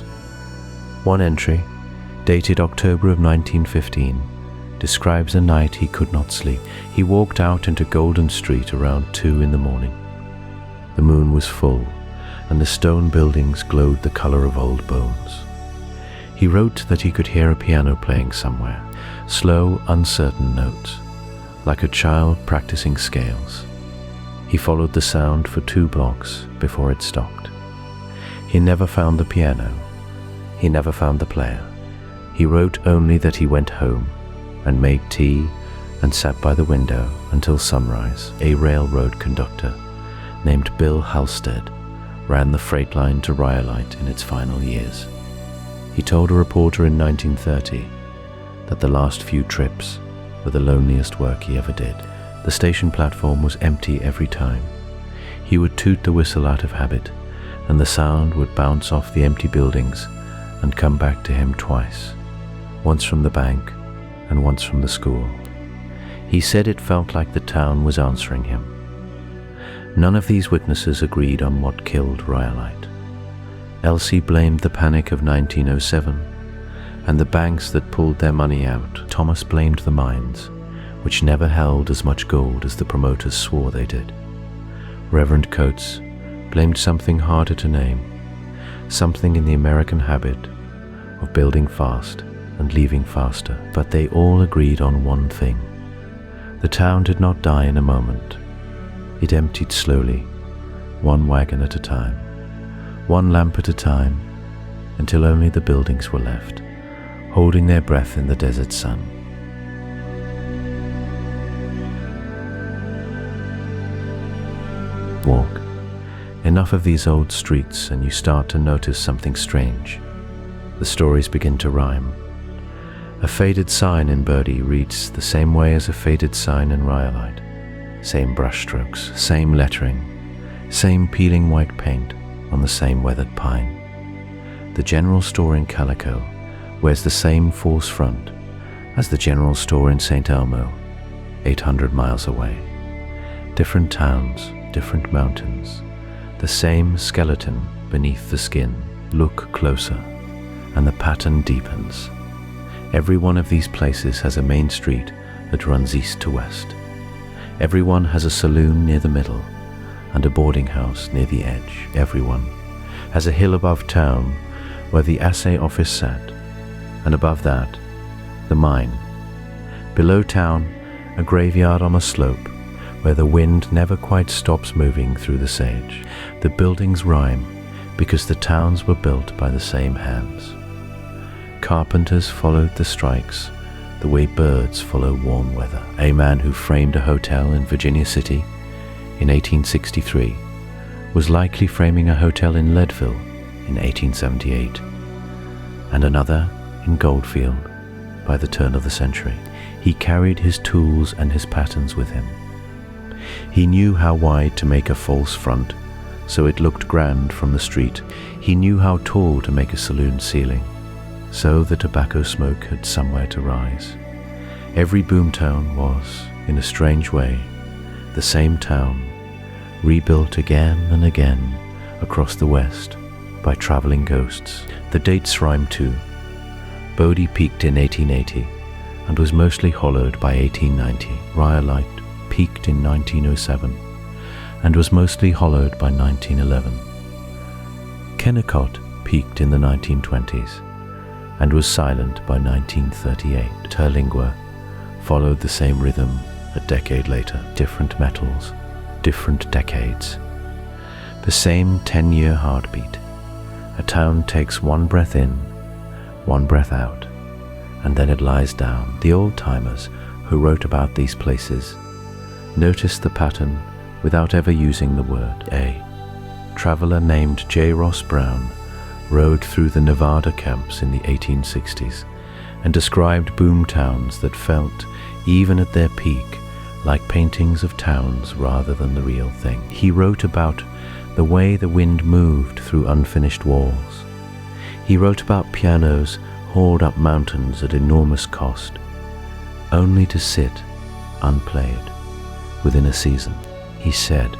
One entry, dated October of 1915, describes a night he could not sleep. He walked out into Golden Street around 2 in the morning. The moon was full, and the stone buildings glowed the color of old bones. He wrote that he could hear a piano playing somewhere, slow, uncertain notes, like a child practicing scales. He followed the sound for 2 blocks before it stopped. He never found the piano. He never found the player. He wrote only that he went home and made tea and sat by the window until sunrise. A railroad conductor named Bill Halstead ran the freight line to Rhyolite in its final years. He told a reporter in 1930 that the last few trips were the loneliest work he ever did. The station platform was empty every time. He would toot the whistle out of habit, and the sound would bounce off the empty buildings and come back to him twice, once from the bank and once from the school. He said it felt like the town was answering him. None of these witnesses agreed on what killed Rhyolite. Elsie blamed the panic of 1907 and the banks that pulled their money out. Thomas blamed the mines, which never held as much gold as the promoters swore they did. Reverend Coates blamed something harder to name, something in the American habit of building fast and leaving faster. But they all agreed on one thing. The town did not die in a moment. It emptied slowly, one wagon at a time, one lamp at a time, until only the buildings were left, holding their breath in the desert sun. Walk enough of these old streets and you start to notice something strange. The stories begin to rhyme. A faded sign in Bodie reads the same way as a faded sign in Rhyolite. Same brushstrokes, same lettering, same peeling white paint on the same weathered pine. The general store in Kennecott wears the same false front as the general store in St. Elmo, 800 miles away. Different towns, different mountains, the same skeleton beneath the skin. Look closer, and the pattern deepens. Every one of these places has a main street that runs east to west. Every one has a saloon near the middle and a boarding house near the edge. Every one has a hill above town where the Assay office sat, and above that, the mine. Below town, a graveyard on a slope where the wind never quite stops moving through the sage. The buildings rhyme because the towns were built by the same hands. Carpenters followed the strikes the way birds follow warm weather. A man who framed a hotel in Virginia City in 1863 was likely framing a hotel in Leadville in 1878, and another in Goldfield by the turn of the century. He carried his tools and his patterns with him. He knew how wide to make a false front so it looked grand from the street. He knew how tall to make a saloon ceiling so the tobacco smoke had somewhere to rise. Every boomtown was, in a strange way, the same town, rebuilt again and again across the west by traveling ghosts. The dates rhyme too. Bodie peaked in 1880 and was mostly hollowed by 1890. Rhyolite peaked in 1907 and was mostly hollowed by 1911. Kennecott peaked in the 1920s and was silent by 1938. Terlingua followed the same rhythm a decade later. Different metals, different decades. The same 10-year heartbeat. A town takes one breath in, one breath out, and then it lies down. The old-timers who wrote about these places noticed the pattern without ever using the word. A traveler named J. Ross Brown rode through the Nevada camps in the 1860s and described boom towns that felt, even at their peak, like paintings of towns rather than the real thing. He wrote about the way the wind moved through unfinished walls. He wrote about pianos hauled up mountains at enormous cost, only to sit unplayed within a season. He said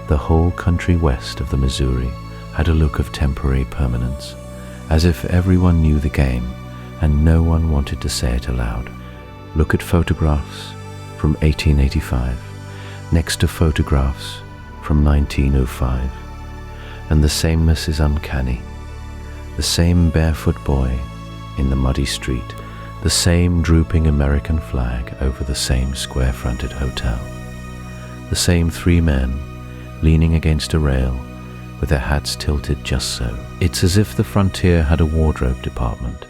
the whole country west of the Missouri had a look of temporary permanence, as if everyone knew the game and no one wanted to say it aloud. Look at photographs from 1885 next to photographs from 1905, and the sameness is uncanny. The same barefoot boy in the muddy street, the same drooping American flag over the same square-fronted hotel, the same three men leaning against a rail with their hats tilted just so. It's as if the frontier had a wardrobe department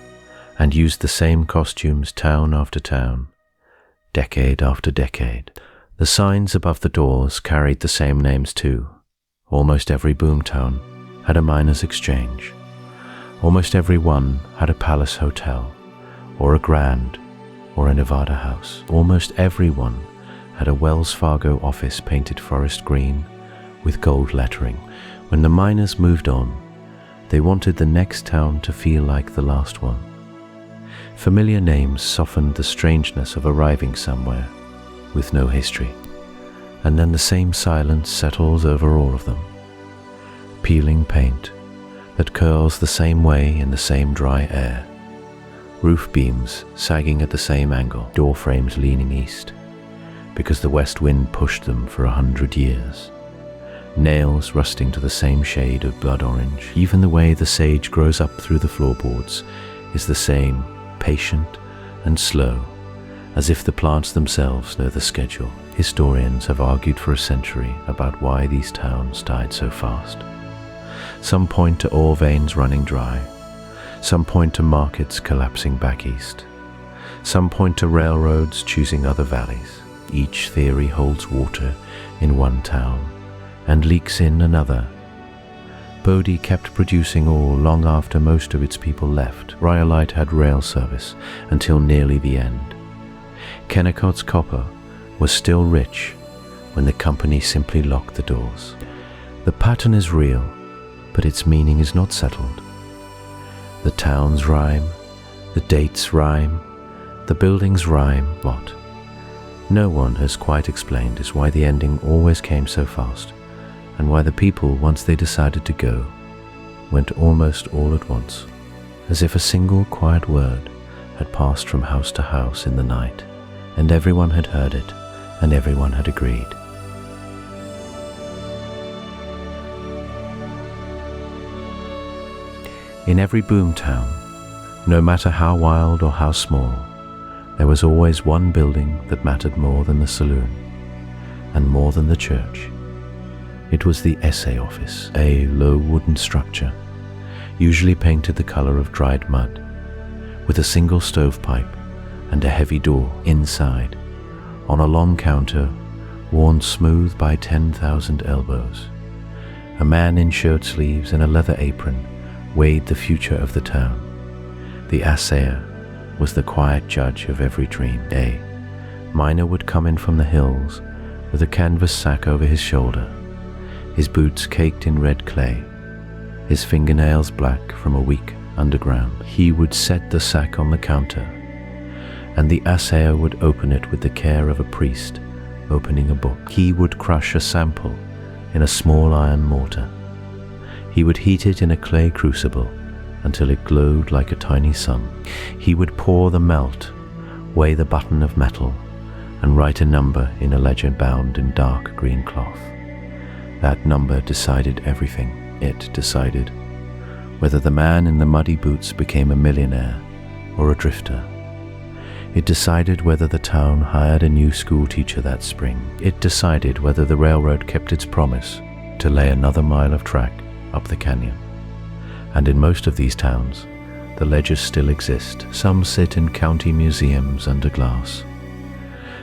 and used the same costumes town after town, decade after decade. The signs above the doors carried the same names too. Almost every boomtown had a miners' exchange. Almost every one had a palace hotel, or a Grand, or a Nevada house. Almost every one had a Wells Fargo office painted forest green with gold lettering. When the miners moved on, they wanted the next town to feel like the last one. Familiar names softened the strangeness of arriving somewhere with no history, and then the same silence settles over all of them. Peeling paint that curls the same way in the same dry air. Roof beams sagging at the same angle, door frames leaning east, because the west wind pushed them for 100 years. Nails rusting to the same shade of blood orange. Even the way the sage grows up through the floorboards is the same, patient and slow, as if the plants themselves know the schedule. Historians have argued for a century about why these towns died so fast. Some point to ore veins running dry. Some point to markets collapsing back east. Some point to railroads choosing other valleys. Each theory holds water in one town and leaks in another. Bodie kept producing ore long after most of its people left. Rhyolite had rail service until nearly the end. Kennecott's copper was still rich when the company simply locked the doors. The pattern is real, but its meaning is not settled. The towns rhyme, the dates rhyme, the buildings rhyme. What no one has quite explained is why the ending always came so fast, and why the people, once they decided to go, went almost all at once, as if a single quiet word had passed from house to house in the night, and everyone had heard it, and everyone had agreed. In every boomtown, no matter how wild or how small, there was always one building that mattered more than the saloon, and more than the church. It was the Assay office, a low wooden structure, usually painted the color of dried mud, with a single stovepipe and a heavy door inside, on a long counter worn smooth by 10,000 elbows. A man in shirt sleeves and a leather apron weighed the future of the town. The assayer was the quiet judge of every dream. A miner would come in from the hills with a canvas sack over his shoulder, his boots caked in red clay, his fingernails black from a week underground. He would set the sack on the counter, and the assayer would open it with the care of a priest opening a book. He would crush a sample in a small iron mortar. He would heat it in a clay crucible until it glowed like a tiny sun. He would pour the melt, weigh the button of metal, and write a number in a ledger bound in dark green cloth. That number decided everything. It decided whether the man in the muddy boots became a millionaire or a drifter. It decided whether the town hired a new schoolteacher that spring. It decided whether the railroad kept its promise to lay another mile of track up the canyon. And in most of these towns, the ledgers still exist. Some sit in county museums under glass.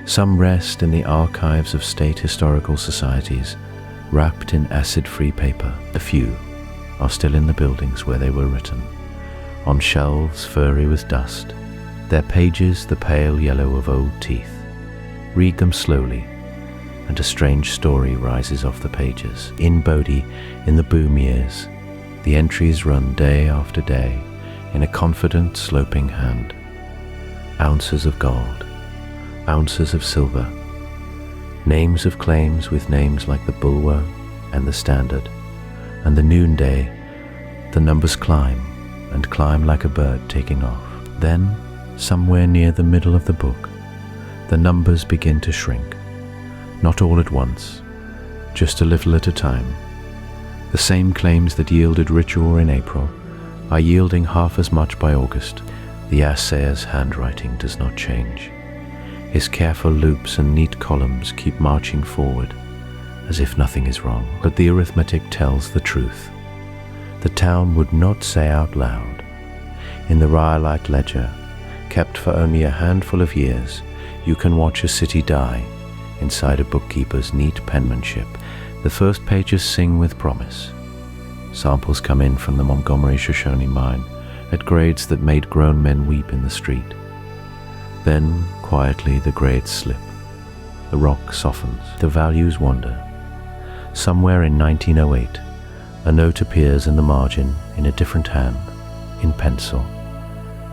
Some rest in the archives of state historical societies, wrapped in acid-free paper. A few are still in the buildings where they were written, on shelves furry with dust, their pages the pale yellow of old teeth. Read them slowly, and a strange story rises off the pages. In Bodie, in the boom years, the entries run day after day in a confident sloping hand. Ounces of gold, ounces of silver, names of claims with names like the Bulwer and the Standard, and the noonday, the numbers climb and climb like a bird taking off. Then, somewhere near the middle of the book, the numbers begin to shrink, not all at once, just a little at a time. The same claims that yielded rich ore in April are yielding half as much by August. The assayer's handwriting does not change. His careful loops and neat columns keep marching forward, as if nothing is wrong. But the arithmetic tells the truth. The town would not say out loud. In the Rhyolite ledger, kept for only a handful of years, you can watch a city die inside a bookkeeper's neat penmanship. The first pages sing with promise. Samples come in from the Montgomery-Shoshone mine at grades that made grown men weep in the street. Then, quietly, the grades slip. The rock softens. The values wander. Somewhere in 1908, a note appears in the margin in a different hand, in pencil,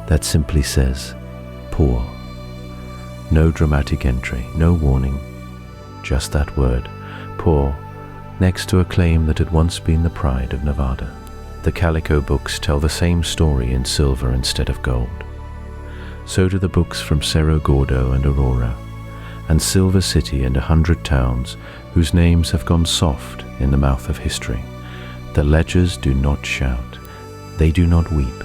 that simply says, poor. No dramatic entry, no warning, just that word, poor, next to a claim that had once been the pride of Nevada. The Calico books tell the same story in silver instead of gold. So do the books from Cerro Gordo and Aurora, and Silver City and 100 towns whose names have gone soft in the mouth of history. The ledgers do not shout. They do not weep.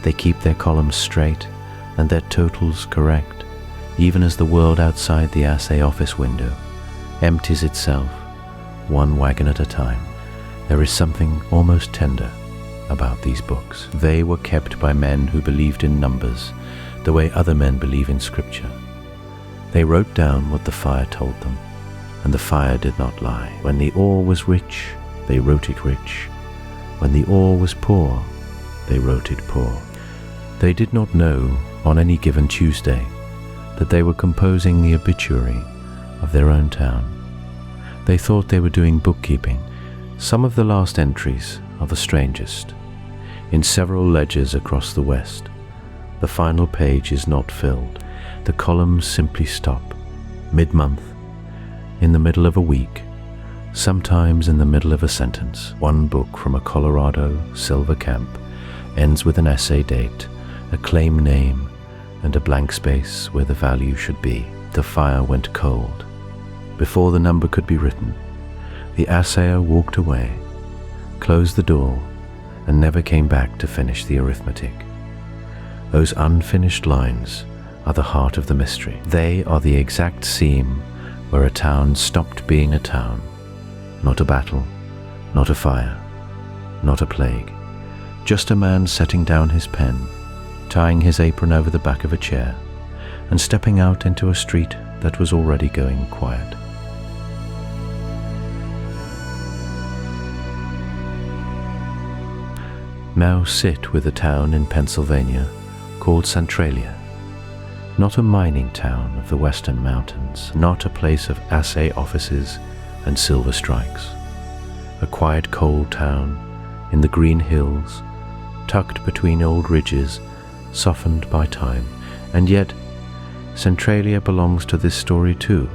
They keep their columns straight and their totals correct, even as the world outside the Assay office window empties itself, one wagon at a time. There is something almost tender about these books. They were kept by men who believed in numbers the way other men believe in scripture. They wrote down what the fire told them, and the fire did not lie. When the ore was rich, they wrote it rich. When the ore was poor, they wrote it poor. They did not know, on any given Tuesday, that they were composing the obituary of their own town. They thought they were doing bookkeeping. Some of the last entries are the strangest. In several ledgers across the West, the final page is not filled. The columns simply stop, mid-month, in the middle of a week, sometimes in the middle of a sentence. One book from a Colorado silver camp ends with an essay date, a claim name, and a blank space where the value should be. The fire went cold. Before the number could be written, the assayer walked away, closed the door, and never came back to finish the arithmetic. Those unfinished lines are the heart of the mystery. They are the exact seam where a town stopped being a town. Not a battle, not a fire, not a plague, just a man setting down his pen, tying his apron over the back of a chair, and stepping out into a street that was already going quiet. Now sit with a town in Pennsylvania called Centralia. Not a mining town of the western mountains, not a place of Assay offices and silver strikes. A quiet coal town in the green hills, tucked between old ridges, softened by time. And yet, Centralia belongs to this story too,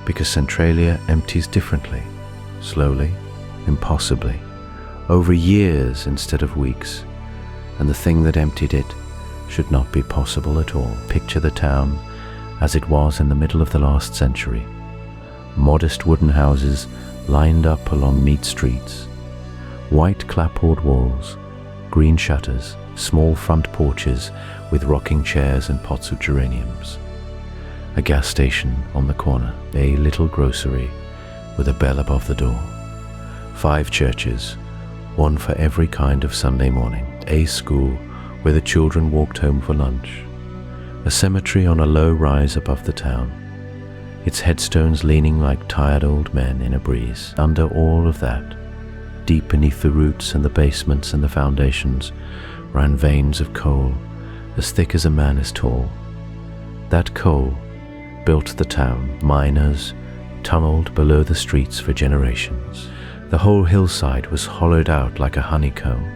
because Centralia empties differently, slowly, impossibly, over years instead of weeks, and the thing that emptied it should not be possible at all. Picture the town as it was in the middle of the last century. Modest wooden houses lined up along neat streets, white clapboard walls, green shutters, small front porches with rocking chairs and pots of geraniums. A gas station on the corner, a little grocery with a bell above the door, 5 churches, one for every kind of Sunday morning, a school where the children walked home for lunch, a cemetery on a low rise above the town, its headstones leaning like tired old men in a breeze. Under all of that, deep beneath the roots and the basements and the foundations, ran veins of coal as thick as a man is tall. That coal built the town. Miners tunneled below the streets for generations. The whole hillside was hollowed out like a honeycomb,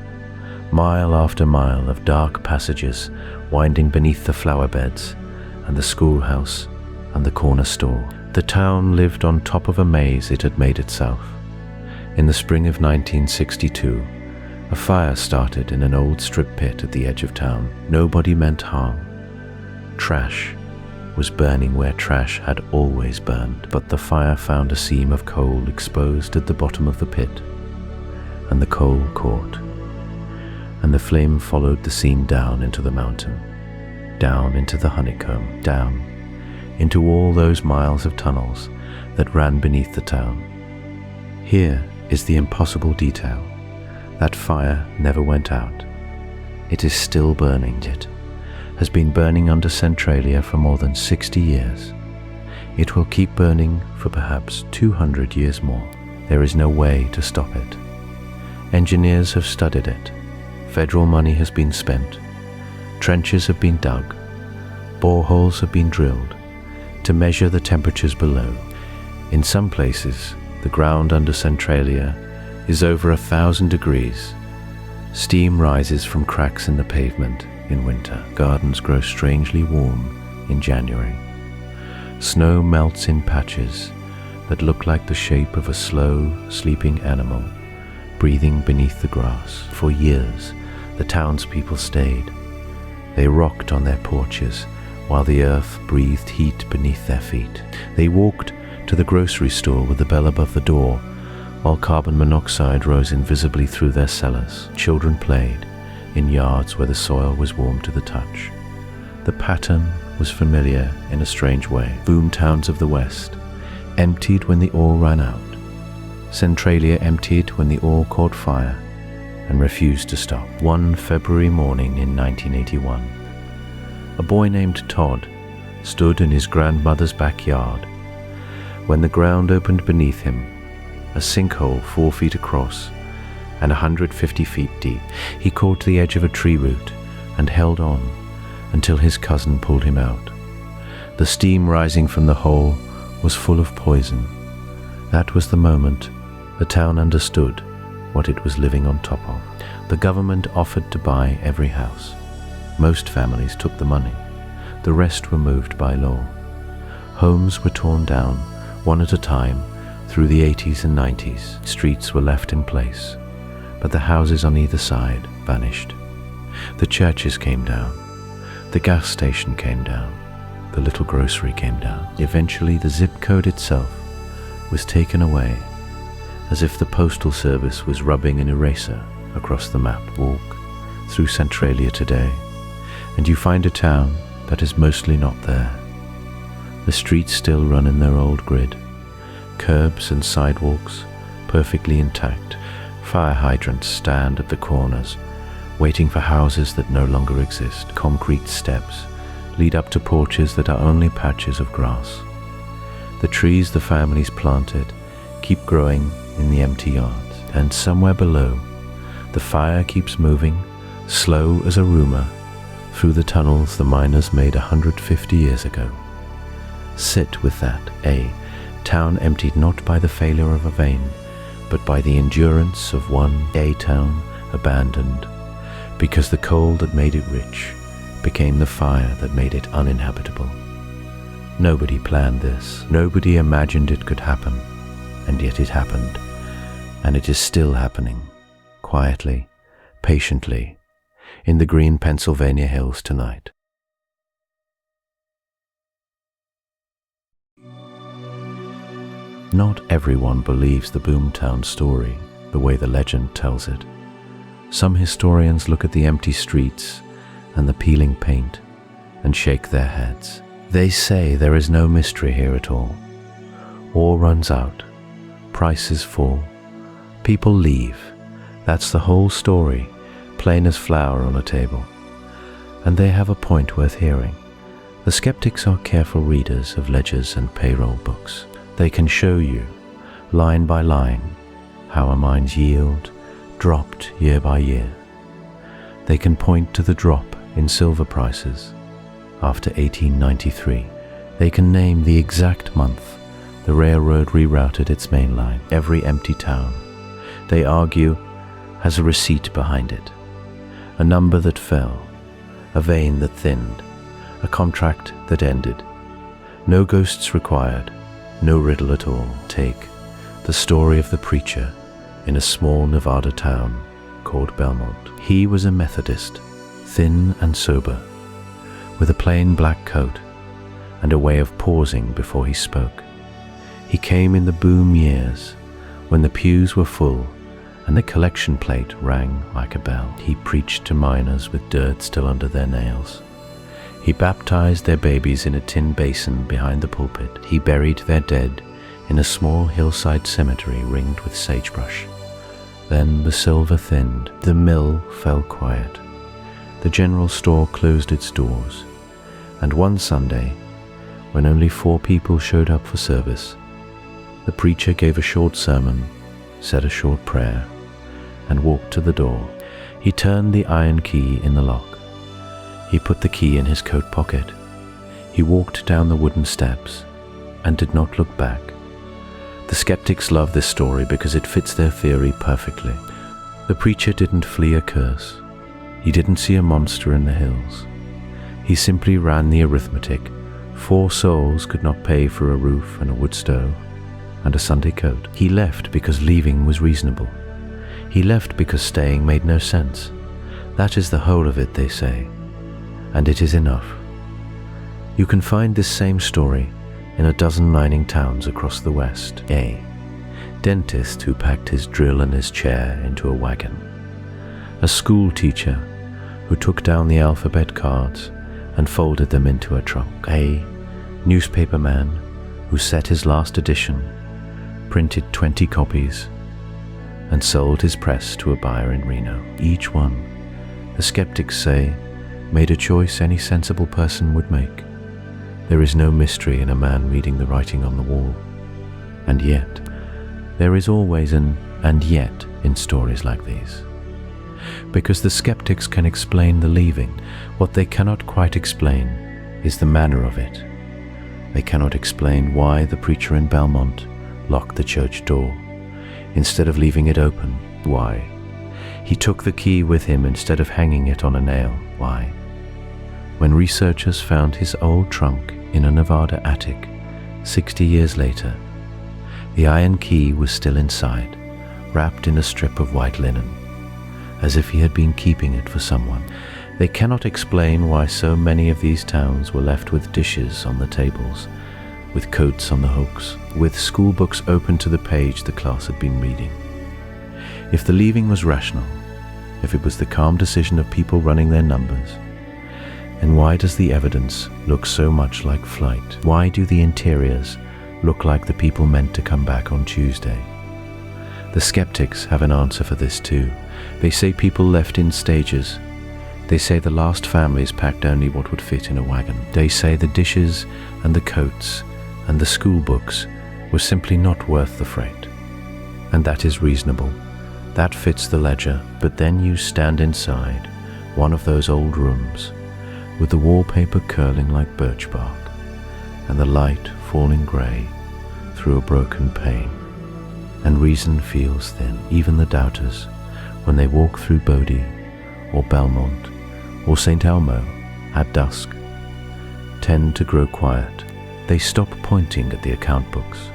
mile after mile of dark passages winding beneath the flower beds and the schoolhouse and the corner store. The town lived on top of a maze it had made itself. In the spring of 1962, a fire started in an old strip pit at the edge of town. Nobody meant harm. Trash was burning where trash had always burned, but the fire found a seam of coal exposed at the bottom of the pit, and the coal caught, and the flame followed the seam down into the mountain, down into the honeycomb, down into all those miles of tunnels that ran beneath the town. Here is the impossible detail. That fire never went out. It is still burning. It has been burning under Centralia for more than 60 years. It will keep burning for perhaps 200 years more. There is no way to stop it. Engineers have studied it. Federal money has been spent. Trenches have been dug. Boreholes have been drilled to measure the temperatures below. In some places, the ground under Centralia is over 1,000 degrees. Steam rises from cracks in the pavement in winter. Gardens grow strangely warm in January. Snow melts in patches that look like the shape of a slow, sleeping animal breathing beneath the grass. For years, the townspeople stayed. They rocked on their porches while the earth breathed heat beneath their feet. They walked to the grocery store with the bell above the door, while carbon monoxide rose invisibly through their cellars. Children played in yards where the soil was warm to the touch. The pattern was familiar in a strange way. Boom towns of the West emptied when the ore ran out. Centralia emptied when the ore caught fire and refused to stop. One February morning in 1981, a boy named Todd stood in his grandmother's backyard when the ground opened beneath him, a sinkhole 4 feet across and 150 feet deep. He caught the edge of a tree root and held on until his cousin pulled him out. The steam rising from the hole was full of poison. That was the moment the town understood what it was living on top of. The government offered to buy every house. Most families took the money. The rest were moved by law. Homes were torn down, one at a time, through the 80s and 90s. Streets were left in place, but the houses on either side vanished. The churches came down. The gas station came down. The little grocery came down. Eventually, the zip code itself was taken away, as if the postal service was rubbing an eraser across the map. Walk through Centralia today, and you find a town that is mostly not there. The streets still run in their old grid. Curbs and sidewalks perfectly intact. Fire hydrants stand at the corners, waiting for houses that no longer exist. Concrete steps lead up to porches that are only patches of grass. The trees the families planted keep growing in the empty yards, and somewhere below, the fire keeps moving, slow as a rumor, through the tunnels the miners made 150 years ago. Sit with that, a town emptied not by the failure of a vein, but by the endurance of one town abandoned, because the coal that made it rich became the fire that made it uninhabitable. Nobody planned this, nobody imagined it could happen, and yet it happened, and it is still happening, quietly, patiently, in the green Pennsylvania hills tonight. Not everyone believes the Boomtown story the way the legend tells it. Some historians look at the empty streets and the peeling paint and shake their heads. They say there is no mystery here at all. Ore runs out, prices fall, people leave. That's the whole story, plain as flour on a table. And they have a point worth hearing. The skeptics are careful readers of ledgers and payroll books. They can show you, line by line, how a mine's yield dropped year by year. They can point to the drop in silver prices after 1893. They can name the exact month the railroad rerouted its main line. Every empty town, they argue, has a receipt behind it, a number that fell, a vein that thinned, a contract that ended. No ghosts required, no riddle at all. Take the story of the preacher in a small Nevada town called Belmont. He was a Methodist, thin and sober, with a plain black coat and a way of pausing before he spoke. He came in the boom years, when the pews were full and the collection plate rang like a bell. He preached to miners with dirt still under their nails. He baptized their babies in a tin basin behind the pulpit. He buried their dead in a small hillside cemetery ringed with sagebrush. Then the silver thinned, the mill fell quiet, the general store closed its doors, and one Sunday, when only 4 people showed up for service, the preacher gave a short sermon, said a short prayer, and walked to the door. He turned the iron key in the lock. He put the key in his coat pocket. He walked down the wooden steps and did not look back. The skeptics love this story because it fits their theory perfectly. The preacher didn't flee a curse. He didn't see a monster in the hills. He simply ran the arithmetic. 4 souls could not pay for a roof and a wood stove and a Sunday coat. He left because leaving was reasonable. He left because staying made no sense. That is the whole of it, they say, and it is enough. You can find this same story in a dozen mining towns across the West. A dentist who packed his drill and his chair into a wagon. A school teacher who took down the alphabet cards and folded them into a trunk. A newspaper man who set his last edition, printed 20 copies, and sold his press to a buyer in Reno. Each one, the skeptics say, made a choice any sensible person would make. There is no mystery in a man reading the writing on the wall. And yet, there is always an "and yet" in stories like these. Because the skeptics can explain the leaving, what they cannot quite explain is the manner of it. They cannot explain why the preacher in Belmont locked the church door instead of leaving it open. Why? He took the key with him instead of hanging it on a nail. Why? When researchers found his old trunk in a Nevada attic 60 years later, the iron key was still inside, wrapped in a strip of white linen, as if he had been keeping it for someone. They cannot explain why so many of these towns were left with dishes on the tables, with coats on the hooks, with school books open to the page the class had been reading. If the leaving was rational, if it was the calm decision of people running their numbers, And why does the evidence look so much like flight? Why do the interiors look like the people meant to come back on Tuesday? The skeptics have an answer for this too. They say people left in stages. They say the last families packed only what would fit in a wagon. They say the dishes and the coats and the school books were simply not worth the freight. And that is reasonable. That fits the ledger. But then you stand inside one of those old rooms with the wallpaper curling like birch bark and the light falling grey through a broken pane. And reason feels thin. Even the doubters, when they walk through Bodie or Belmont or St. Elmo at dusk, tend to grow quiet. They stop pointing at the account books.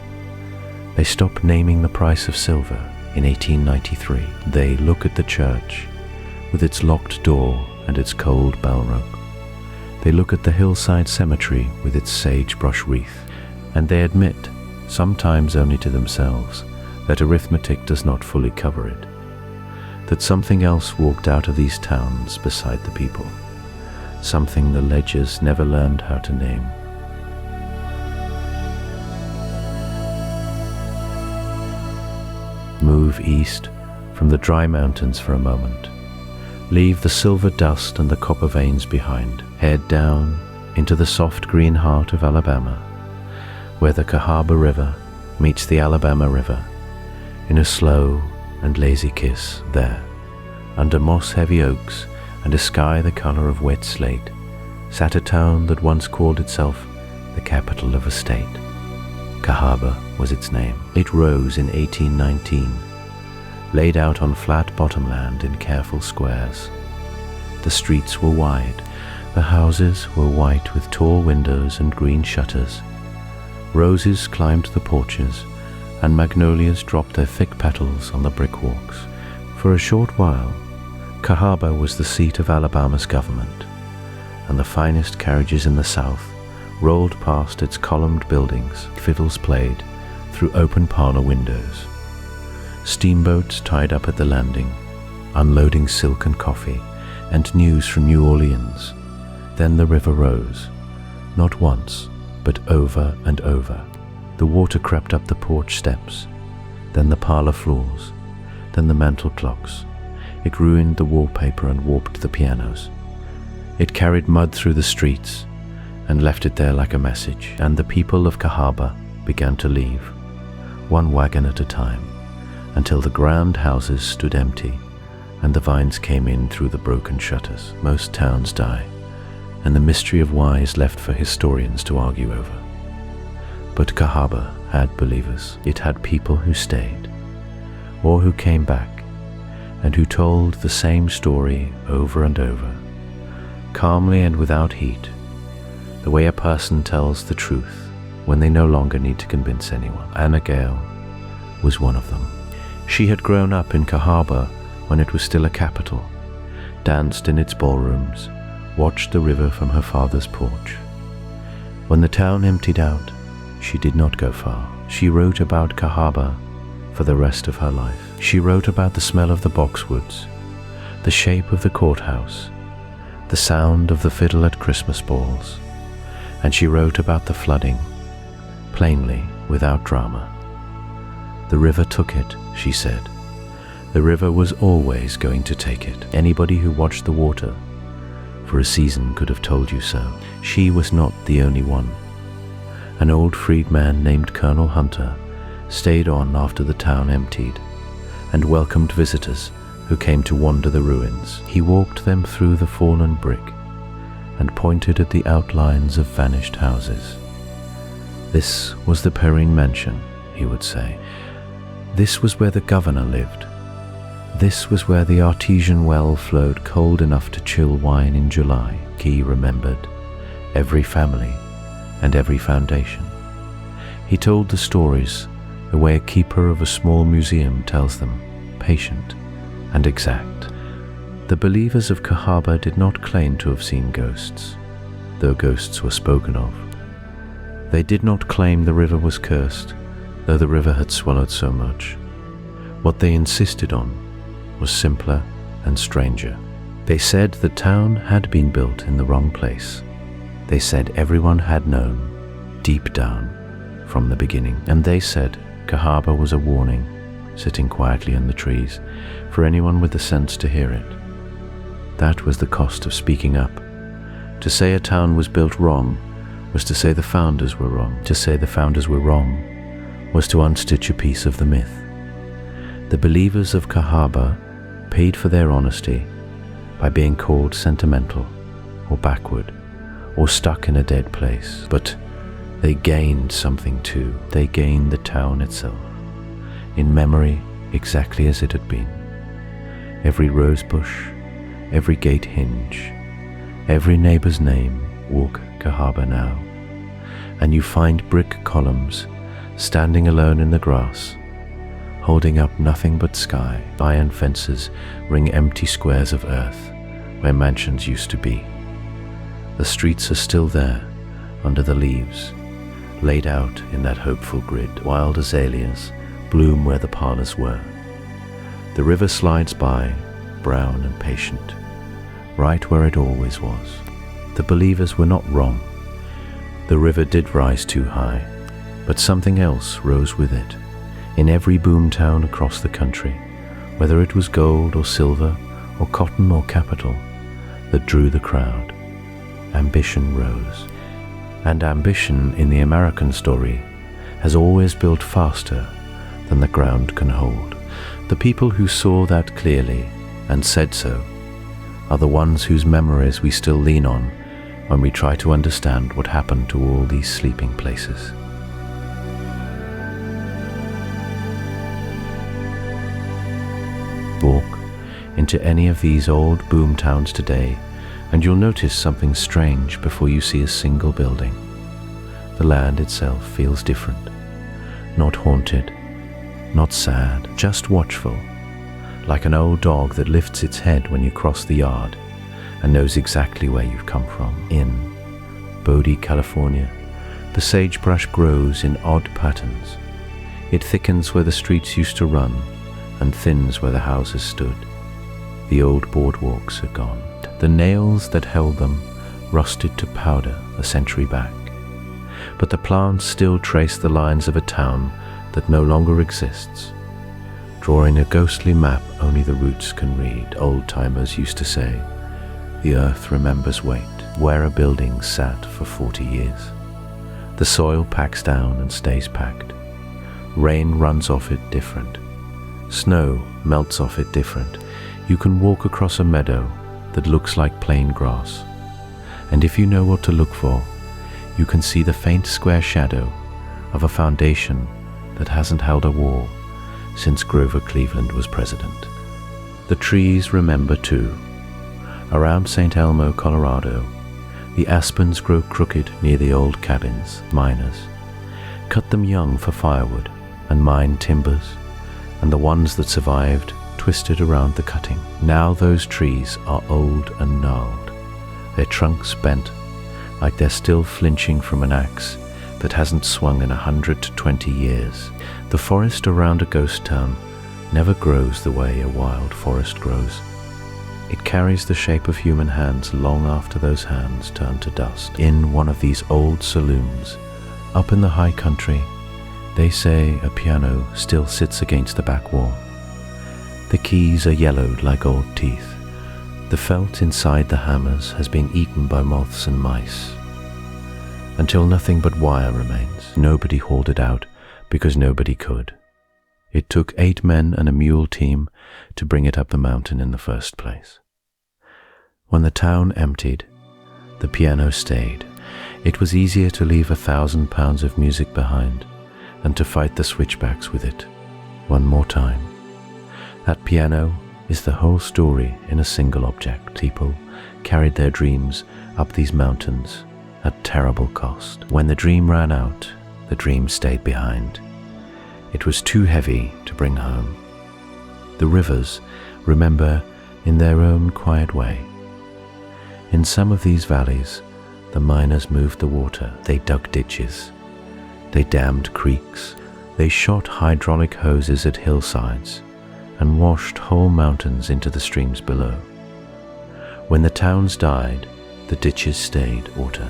They stop naming the price of silver in 1893. They look at the church with its locked door and its cold bell rope. They look at the hillside cemetery with its sagebrush wreath, and they admit, sometimes only to themselves, that arithmetic does not fully cover it, that something else walked out of these towns beside the people, something the ledgers never learned how to name. Move east from the dry mountains for a moment. Leave the silver dust and the copper veins behind. Head down into the soft green heart of Alabama, where the Cahaba River meets the Alabama River in a slow and lazy kiss there, under moss-heavy oaks and a sky the color of wet slate, sat a town that once called itself the capital of a state. Cahaba was its name. It rose in 1819, laid out on flat bottomland in careful squares. The streets were wide, the houses were white with tall windows and green shutters. Roses climbed the porches, and magnolias dropped their thick petals on the brick walks. For a short while, Cahaba was the seat of Alabama's government, and the finest carriages in the South rolled past its columned buildings. Fiddles played through open parlor windows. Steamboats tied up at the landing, unloading silk and coffee and news from New Orleans. Then the river rose, not once, but over and over. The water crept up the porch steps, then the parlor floors, then the mantel clocks. It ruined the wallpaper and warped the pianos. It carried mud through the streets and left it there like a message. And the people of Cahaba began to leave, one wagon at a time, until the grand houses stood empty and the vines came in through the broken shutters. Most towns die, and the mystery of why is left for historians to argue over. But Cahaba had believers. It had people who stayed, or who came back, and who told the same story over and over, calmly and without heat, the way a person tells the truth when they no longer need to convince anyone. Anna Gale was one of them. She had grown up in Cahaba when it was still a capital, danced in its ballrooms, watched the river from her father's porch. When the town emptied out, she did not go far. She wrote about Cahaba for the rest of her life. She wrote about the smell of the boxwoods, the shape of the courthouse, the sound of the fiddle at Christmas balls, and she wrote about the flooding, plainly, without drama. The river took it, she said. The river was always going to take it. Anybody who watched the water for a season could have told you so. She was not the only one. An old freedman named Colonel Hunter stayed on after the town emptied and welcomed visitors who came to wander the ruins. He walked them through the fallen brick and pointed at the outlines of vanished houses. This was the Perrine mansion, he would say. This was where the governor lived. This was where the artesian well flowed cold enough to chill wine in July. He remembered every family and every foundation. He told the stories the way a keeper of a small museum tells them, patient and exact. The believers of Cahaba did not claim to have seen ghosts, though ghosts were spoken of. They did not claim the river was cursed, though the river had swallowed so much. What they insisted on was simpler and stranger. They said the town had been built in the wrong place. They said everyone had known, deep down, from the beginning. And they said Cahaba was a warning, sitting quietly in the trees, for anyone with the sense to hear it. That was the cost of speaking up. To say a town was built wrong was to say the founders were wrong. To say the founders were wrong was to unstitch a piece of the myth. The believers of Cahaba paid for their honesty by being called sentimental or backward or stuck in a dead place. But they gained something too. They gained the town itself, in memory exactly as it had been. Every rose bush, every gate hinge, every neighbor's name walk Cahaba now. And you find brick columns standing alone in the grass, holding up nothing but sky. Iron fences ring empty squares of earth where mansions used to be. The streets are still there, under the leaves, laid out in that hopeful grid. Wild azaleas bloom where the parlors were. The river slides by, brown and patient, right where it always was. The believers were not wrong. The river did rise too high, but something else rose with it. In every boom town across the country, whether it was gold or silver or cotton or capital that drew the crowd, ambition rose. And ambition in the American story has always built faster than the ground can hold. The people who saw that clearly and said so are the ones whose memories we still lean on when we try to understand what happened to all these sleeping places. Walk into any of these old boom towns today and you'll notice something strange before you see a single building. The land itself feels different, not haunted, not sad, just watchful, like an old dog that lifts its head when you cross the yard and knows exactly where you've come from. In Bodie, California, the sagebrush grows in odd patterns. It thickens where the streets used to run and thins where the houses stood. The old boardwalks are gone. The nails that held them rusted to powder a century back. But the plants still trace the lines of a town that no longer exists, drawing a ghostly map only the roots can read. Old-timers used to say, the earth remembers weight, where a building sat for 40 years. The soil packs down and stays packed. Rain runs off it different. Snow melts off it different. You can walk across a meadow that looks like plain grass, and if you know what to look for, you can see the faint square shadow of a foundation that hasn't held a wall since Grover Cleveland was president. The trees remember too. Around St. Elmo, Colorado, the aspens grow crooked near the old cabins. Miners cut them young for firewood and mine timbers, and the ones that survived twisted around the cutting. Now those trees are old and gnarled, their trunks bent, like they're still flinching from an axe that hasn't swung in 120 years. The forest around a ghost town never grows the way a wild forest grows. It carries the shape of human hands long after those hands turn to dust. In one of these old saloons, up in the high country, they say a piano still sits against the back wall. The keys are yellowed like old teeth. The felt inside the hammers has been eaten by moths and mice, until nothing but wire remains. Nobody hauled it out because nobody could. It took 8 men and a mule team to bring it up the mountain in the first place. When the town emptied, the piano stayed. It was easier to leave 1,000 pounds of music behind than to fight the switchbacks with it one more time. That piano is the whole story in a single object. People carried their dreams up these mountains at terrible cost. When the dream ran out, the dream stayed behind. It was too heavy to bring home. The rivers remember in their own quiet way. In some of these valleys, the miners moved the water. They dug ditches. They dammed creeks. They shot hydraulic hoses at hillsides and washed whole mountains into the streams below. When the towns died, the ditches stayed water.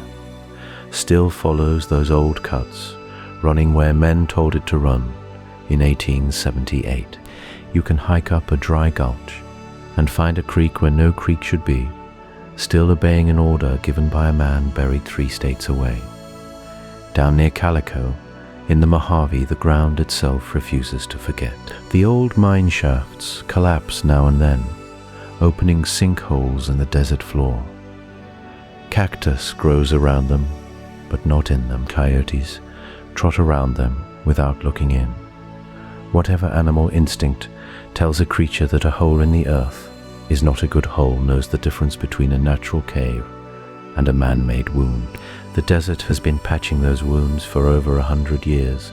Still follows those old cuts, running where men told it to run in 1878. You can hike up a dry gulch and find a creek where no creek should be, still obeying an order given by a man buried 3 states away. Down near Calico, in the Mojave, the ground itself refuses to forget. The old mine shafts collapse now and then, opening sinkholes in the desert floor. Cactus grows around them, but not in them. Coyotes trot around them without looking in. Whatever animal instinct tells a creature that a hole in the earth is not a good hole knows the difference between a natural cave and a man-made wound. The desert has been patching those wounds for over 100 years,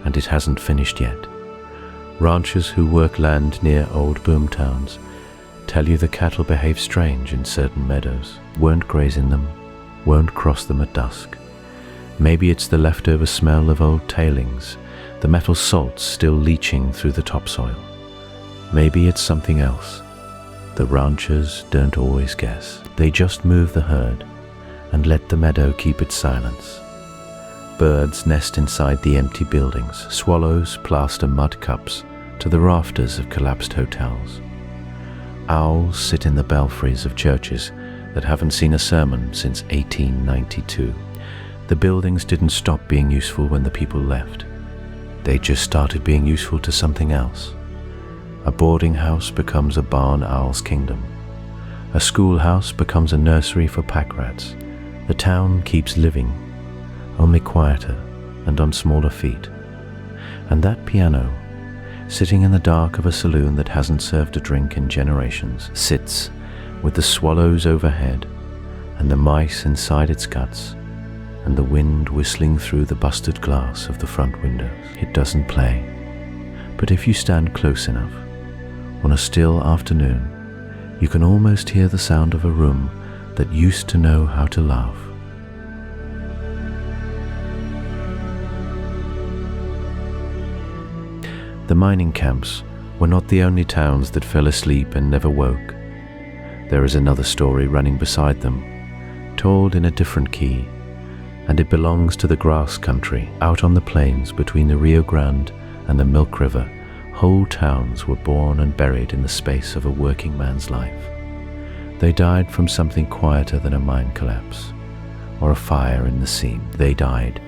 and it hasn't finished yet. Ranchers who work land near old boom towns tell you the cattle behave strange in certain meadows, won't graze in them, won't cross them at dusk. Maybe it's the leftover smell of old tailings, the metal salts still leaching through the topsoil. Maybe it's something else. The ranchers don't always guess. They just move the herd and let the meadow keep its silence. Birds nest inside the empty buildings. Swallows plaster mud cups to the rafters of collapsed hotels. Owls sit in the belfries of churches that haven't seen a sermon since 1892. The buildings didn't stop being useful when the people left. They just started being useful to something else. A boarding house becomes a barn owl's kingdom. A schoolhouse becomes a nursery for pack rats. The town keeps living, only quieter and on smaller feet. And that piano, sitting in the dark of a saloon that hasn't served a drink in generations, sits with the swallows overhead and the mice inside its guts and the wind whistling through the busted glass of the front windows. It doesn't play, but if you stand close enough, on a still afternoon, you can almost hear the sound of a room that used to know how to laugh. The mining camps were not the only towns that fell asleep and never woke. There is another story running beside them, told in a different key, and it belongs to the grass country. Out on the plains between the Rio Grande and the Milk River, whole towns were born and buried in the space of a working man's life. They died from something quieter than a mine collapse or a fire in the seam. They died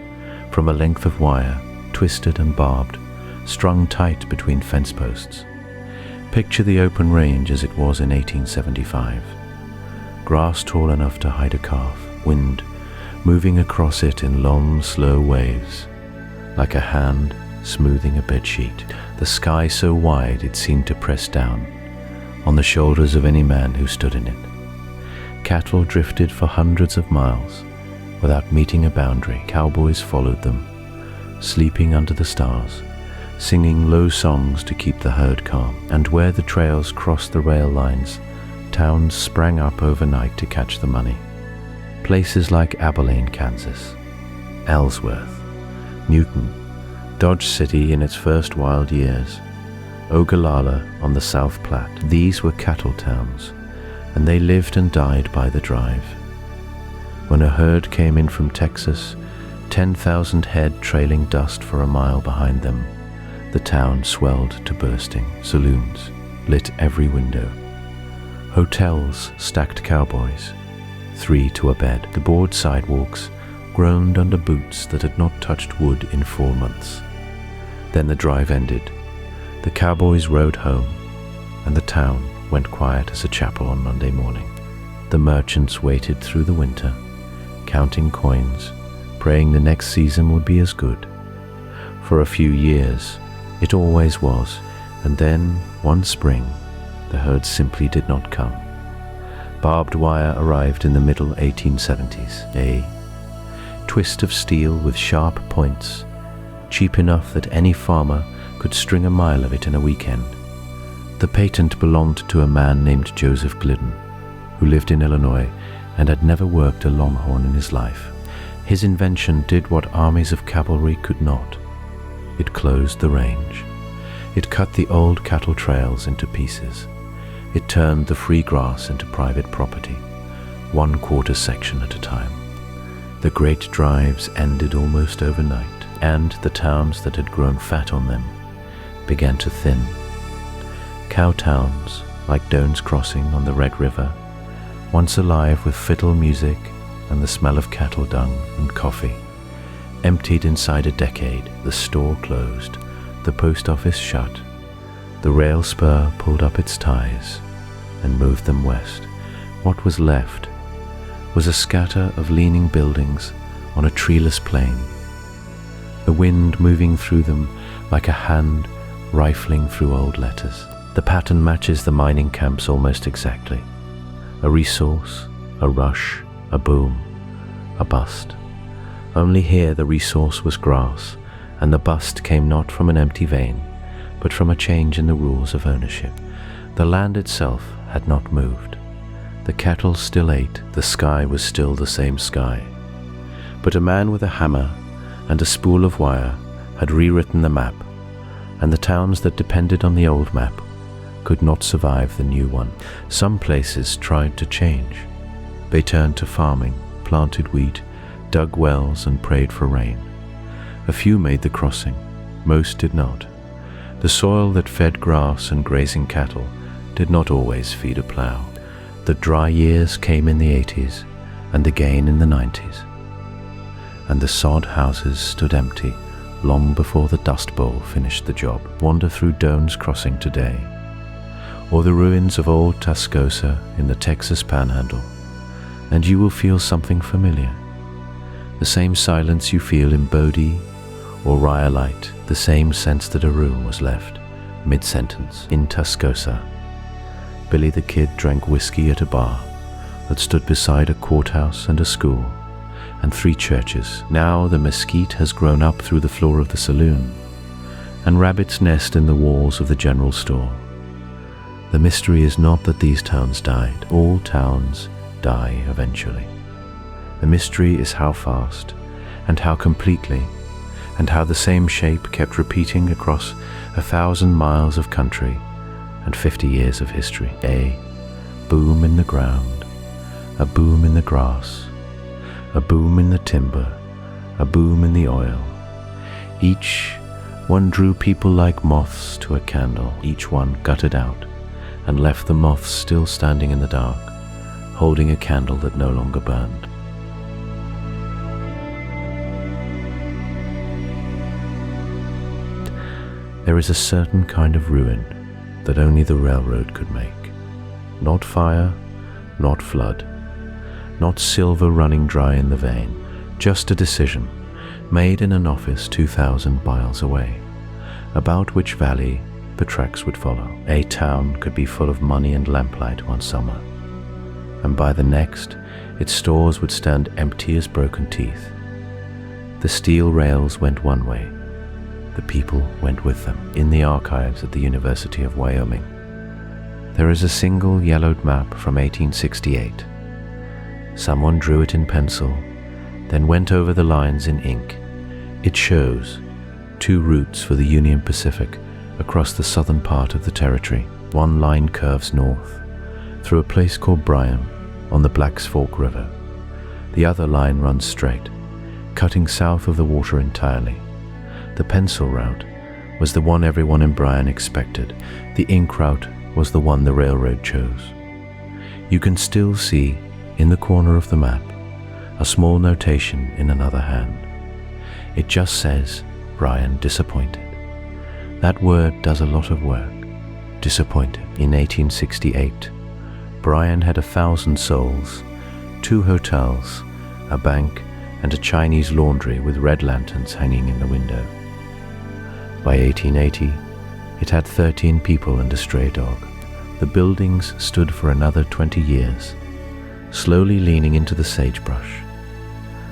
from a length of wire, twisted and barbed, strung tight between fence posts. Picture the open range as it was in 1875. Grass tall enough to hide a calf, wind moving across it in long, slow waves, like a hand smoothing a bedsheet. The sky so wide it seemed to press down on the shoulders of any man who stood in it. Cattle drifted for hundreds of miles without meeting a boundary. Cowboys followed them, sleeping under the stars, singing low songs to keep the herd calm. And where the trails crossed the rail lines, towns sprang up overnight to catch the money. Places like Abilene, Kansas, Ellsworth, Newton, Dodge City in its first wild years, Ogallala on the South Platte. These were cattle towns, and they lived and died by the drive. When a herd came in from Texas, 10,000 head trailing dust for a mile behind them, the town swelled to bursting. Saloons lit every window. Hotels stacked cowboys, 3 to a bed. The board sidewalks groaned under boots that had not touched wood in 4 months. Then the drive ended. The cowboys rode home, and the town went quiet as a chapel on Monday morning. The merchants waited through the winter, counting coins, praying the next season would be as good. For a few years, it always was, and then, one spring, the herd simply did not come. Barbed wire arrived in the middle 1870s, a twist of steel with sharp points, cheap enough that any farmer could string a mile of it in a weekend. The patent belonged to a man named Joseph Glidden, who lived in Illinois and had never worked a longhorn in his life. His invention did what armies of cavalry could not. It closed the range. It cut the old cattle trails into pieces, It turned the free grass into private property, 1/4 section at a time. The great drives ended almost overnight, and the towns that had grown fat on them began to thin. Cow towns, like Doan's Crossing on the Red River, once alive with fiddle music and the smell of cattle dung and coffee, emptied inside a decade. The store closed, the post office shut, the rail spur pulled up its ties and moved them west. What was left was a scatter of leaning buildings on a treeless plain, the wind moving through them like a hand rifling through old letters. The pattern matches the mining camps almost exactly. A resource, a rush, a boom, a bust. Only here the resource was grass, and the bust came not from an empty vein, but from a change in the rules of ownership. The land itself had not moved. The cattle still ate, the sky was still the same sky. But a man with a hammer and a spool of wire had rewritten the map, and the towns that depended on the old map could not survive the new one. Some places tried to change. They turned to farming, planted wheat, dug wells and prayed for rain. A few made the crossing, most did not. The soil that fed grass and grazing cattle did not always feed a plough. The dry years came in the 80s and the gain in the 90s. And the sod houses stood empty long before the Dust Bowl finished the job. Wander through Doan's Crossing today, or the ruins of old Tascosa in the Texas Panhandle, and you will feel something familiar. The same silence you feel in Bodie or Rhyolite, the same sense that a room was left mid-sentence. In Tascosa, Billy the Kid drank whiskey at a bar that stood beside a courthouse and a school and 3 churches. Now the mesquite has grown up through the floor of the saloon, and rabbits nest in the walls of the general store. The mystery is not that these towns died. All towns die eventually. The mystery is how fast and how completely, and how the same shape kept repeating across 1,000 miles of country and 50 years of history. A boom in the ground, a boom in the grass, a boom in the timber, a boom in the oil. Each one drew people like moths to a candle. Each one gutted out and left the moths still standing in the dark, holding a candle that no longer burned. There is a certain kind of ruin that only the railroad could make. Not fire, not flood, not silver running dry in the vein, just a decision made in an office 2,000 miles away, about which valley the tracks would follow. A town could be full of money and lamplight one summer, and by the next its stores would stand empty as broken teeth. The steel rails went one way, the people went with them. In the archives at the University of Wyoming, there is a single yellowed map from 1868. Someone drew it in pencil, then went over the lines in ink. It shows 2 routes for the Union Pacific across the southern part of the territory. One line curves north, through a place called Bryan on the Black's Fork River. The other line runs straight, cutting south of the water entirely. The pencil route was the one everyone in Bryan expected. The ink route was the one the railroad chose. You can still see, in the corner of the map, a small notation in another hand. It just says, Bryan disappointed. That word does a lot of work. Disappointed. In 1868, Bryan had 1,000 souls, 2 hotels, a bank, and a Chinese laundry with red lanterns hanging in the window. By 1880, it had 13 people and a stray dog. The buildings stood for another 20 years, slowly leaning into the sagebrush,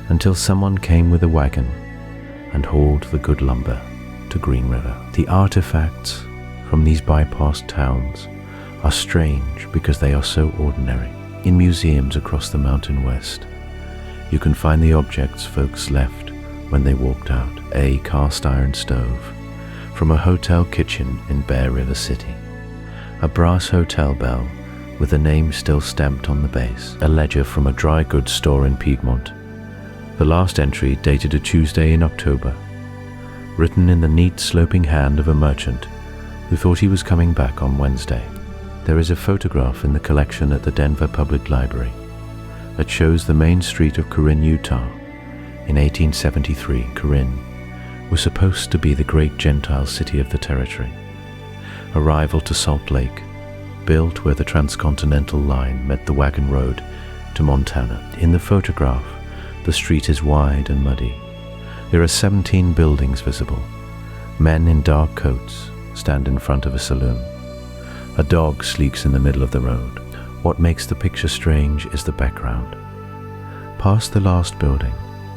until someone came with a wagon and hauled the good lumber to Green River. The artifacts from these bypassed towns are strange because they are so ordinary. In museums across the mountain west, you can find the objects folks left when they walked out. A cast iron stove from a hotel kitchen in Bear River City, a brass hotel bell with the name still stamped on the base, a ledger from a dry goods store in Piedmont. The last entry dated a Tuesday in October, written in the neat sloping hand of a merchant who thought he was coming back on Wednesday. There is a photograph in the collection at the Denver Public Library that shows the main street of Corinne, Utah. In 1873, Corinne was supposed to be the great Gentile city of the territory, a rival to Salt Lake, built where the transcontinental line met the wagon road to Montana. In the photograph, the street is wide and muddy. There are 17 buildings visible. Men in dark coats stand in front of a saloon. A dog sleeks in the middle of the road. What makes the picture strange is the background. Past the last building,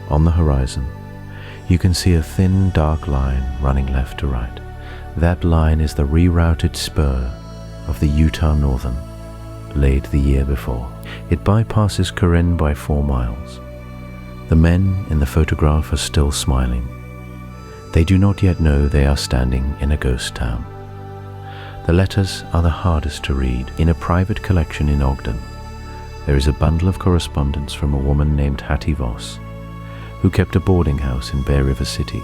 on the horizon, you can see a thin, dark line running left to right. That line is the rerouted spur of the Utah Northern, laid the year before. It bypasses Corinne by 4 miles. The men in the photograph are still smiling. They do not yet know they are standing in a ghost town. The letters are the hardest to read. In a private collection in Ogden, there is a bundle of correspondence from a woman named Hattie Voss, who kept a boarding house in Bear River City.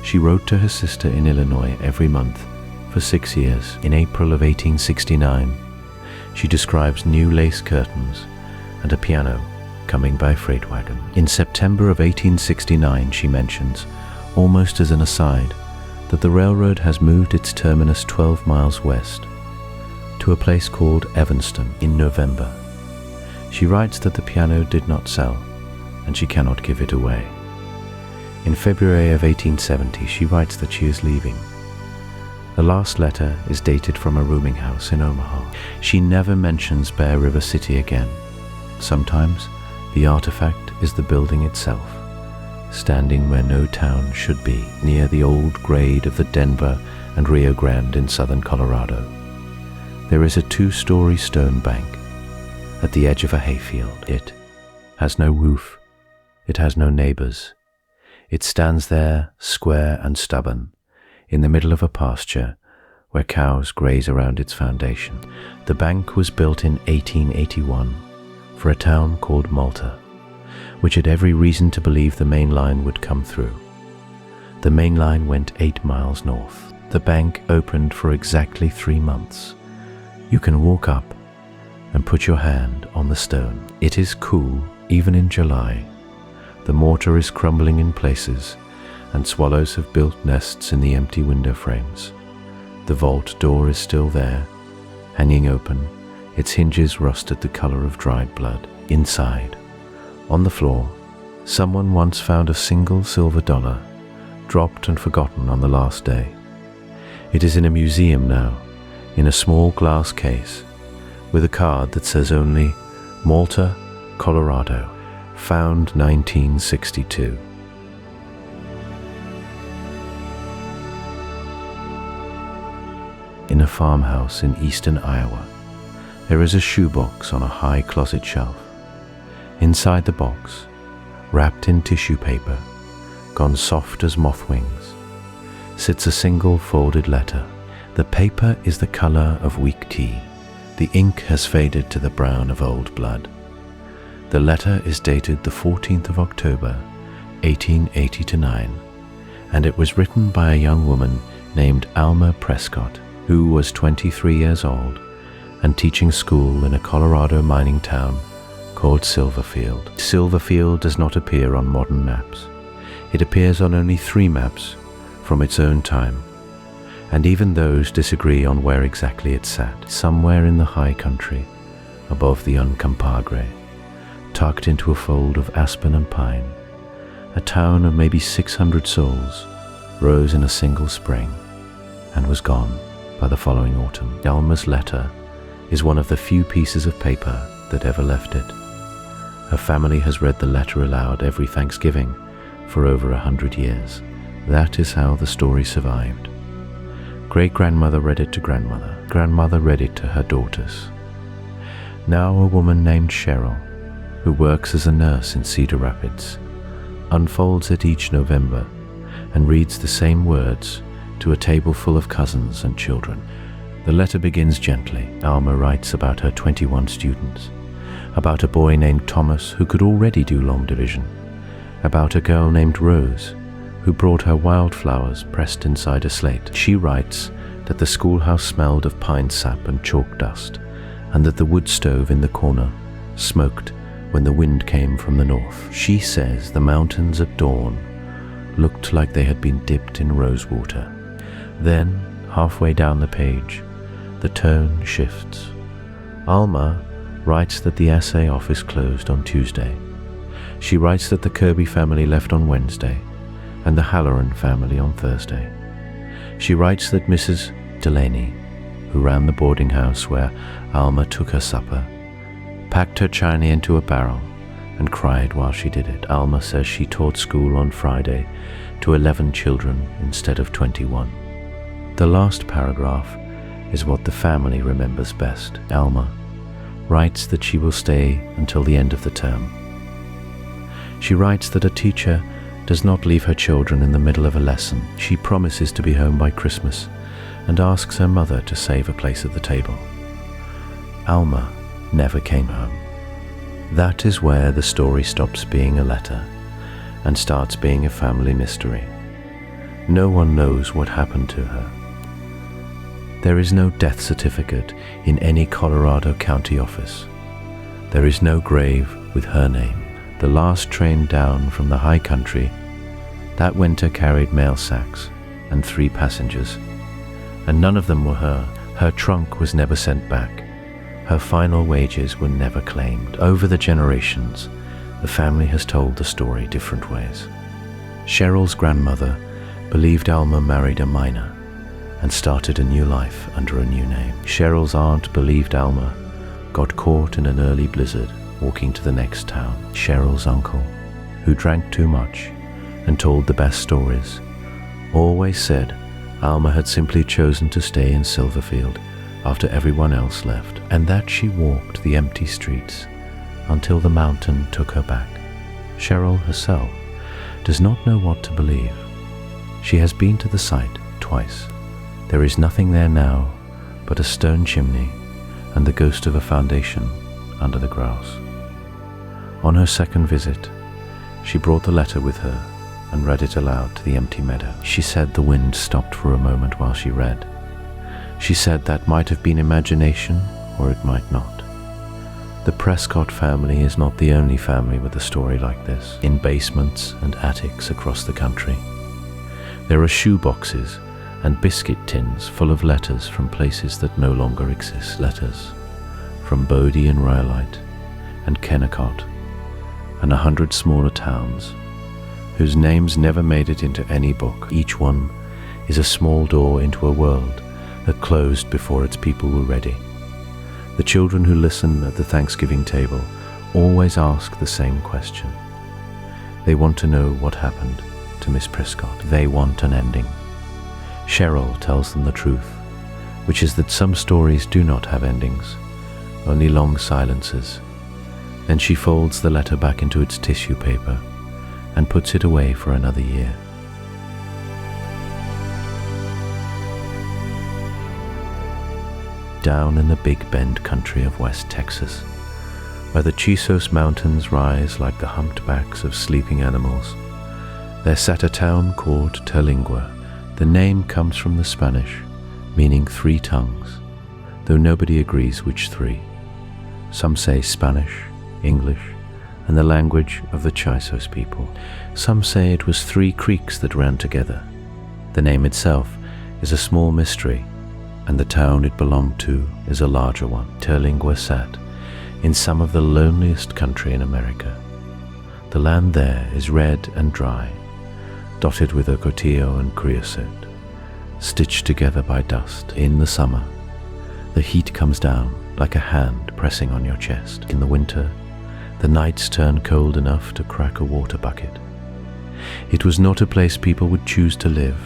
She wrote to her sister in Illinois every month for 6 years. In April of 1869, she describes new lace curtains and a piano coming by freight wagon. In September of 1869, she mentions, almost as an aside, that the railroad has moved its terminus 12 miles west to a place called Evanston in November. She writes that the piano did not sell and she cannot give it away. In February of 1870, she writes that she is leaving. The last letter is dated from a rooming house in Omaha. She never mentions Bear River City again. Sometimes the artifact is the building itself, standing where no town should be, near the old grade of the Denver and Rio Grande in southern Colorado. There is a 2-story stone bank at the edge of a hayfield. It has no roof. It has no neighbors. It stands there, square and stubborn, in the middle of a pasture where cows graze around its foundation. The bank was built in 1881 for a town called Malta, which had every reason to believe the main line would come through. The main line went 8 miles north. The bank opened for exactly 3 months. You can walk up and put your hand on the stone. It is cool, even in July. The mortar is crumbling in places, and swallows have built nests in the empty window frames. The vault door is still there, hanging open, its hinges rusted the color of dried blood. Inside, on the floor, someone once found a single silver dollar, dropped and forgotten on the last day. It is in a museum now, in a small glass case, with a card that says only Malta, Colorado, found 1962. In a farmhouse in eastern Iowa, there is a shoebox on a high closet shelf. Inside the box, wrapped in tissue paper, gone soft as moth wings, sits a single folded letter. The paper is the color of weak tea. The ink has faded to the brown of old blood. The letter is dated the 14th of October, 1880-9, and it was written by a young woman named Alma Prescott, who was 23 years old and teaching school in a Colorado mining town called Silverfield. Silverfield does not appear on modern maps. It appears on only 3 maps from its own time, and even those disagree on where exactly it sat. Somewhere in the high country, above the Uncompahgre, tucked into a fold of aspen and pine, a town of maybe 600 souls rose in a single spring and was gone by the following autumn. Alma's letter is one of the few pieces of paper that ever left it. Her family has read the letter aloud every Thanksgiving for over 100 years. That is how the story survived. Great-grandmother read it to grandmother. Grandmother read it to her daughters. Now a woman named Cheryl, who works as a nurse in Cedar Rapids, unfolds it each November and reads the same words to a table full of cousins and children. The letter begins gently. Alma writes about her 21 students, about a boy named Thomas who could already do long division, about a girl named Rose who brought her wildflowers pressed inside a slate. She writes that the schoolhouse smelled of pine sap and chalk dust, and that the wood stove in the corner smoked when the wind came from the north. She says the mountains at dawn looked like they had been dipped in rosewater. Then, halfway down the page, the tone shifts. Alma writes that the Assay office closed on Tuesday. She writes that the Kirby family left on Wednesday and the Halloran family on Thursday. She writes that Mrs. Delaney, who ran the boarding house where Alma took her supper, packed her china into a barrel and cried while she did it. Alma says she taught school on Friday to 11 children instead of 21. The last paragraph is what the family remembers best. Alma writes that she will stay until the end of the term. She writes that a teacher does not leave her children in the middle of a lesson. She promises to be home by Christmas and asks her mother to save a place at the table. Alma never came home. That is where the story stops being a letter and starts being a family mystery. No one knows what happened to her. There is no death certificate in any Colorado County office. There is no grave with her name. The last train down from the high country that winter carried mail sacks and 3 passengers, and none of them were her. Her trunk was never sent back. Her final wages were never claimed. Over the generations, the family has told the story different ways. Cheryl's grandmother believed Alma married a miner and started a new life under a new name. Cheryl's aunt believed Alma got caught in an early blizzard walking to the next town. Cheryl's uncle, who drank too much and told the best stories, always said Alma had simply chosen to stay in Silverfield after everyone else left, and that she walked the empty streets until the mountain took her back. Cheryl herself does not know what to believe. She has been to the site twice. There is nothing there now but a stone chimney and the ghost of a foundation under the grass. On her second visit, she brought the letter with her and read it aloud to the empty meadow. She said the wind stopped for a moment while she read. She said that might have been imagination or it might not. The Prescott family is not the only family with a story like this. In basements and attics across the country, there are shoe boxes and biscuit tins full of letters from places that no longer exist. Letters from Bodie and Rhyolite and Kennecott and 100 smaller towns whose names never made it into any book. Each one is a small door into a world that closed before its people were ready. The children who listen at the Thanksgiving table always ask the same question. They want to know what happened to Miss Prescott. They want an ending. Cheryl tells them the truth, which is that some stories do not have endings, only long silences. Then she folds the letter back into its tissue paper and puts it away for another year. Down in the Big Bend country of West Texas, where the Chisos Mountains rise like the humped backs of sleeping animals, there sat a town called Terlingua. The name comes from the Spanish, meaning 3 tongues, though nobody agrees which 3. Some say Spanish, English, and the language of the Chisos people. Some say it was 3 creeks that ran together. The name itself is a small mystery, and the town it belonged to is a larger one. Terlingua sat in some of the loneliest country in America. The land there is red and dry, dotted with ocotillo and creosote, stitched together by dust. In the summer, the heat comes down like a hand pressing on your chest. In the winter, the nights turn cold enough to crack a water bucket. It was not a place people would choose to live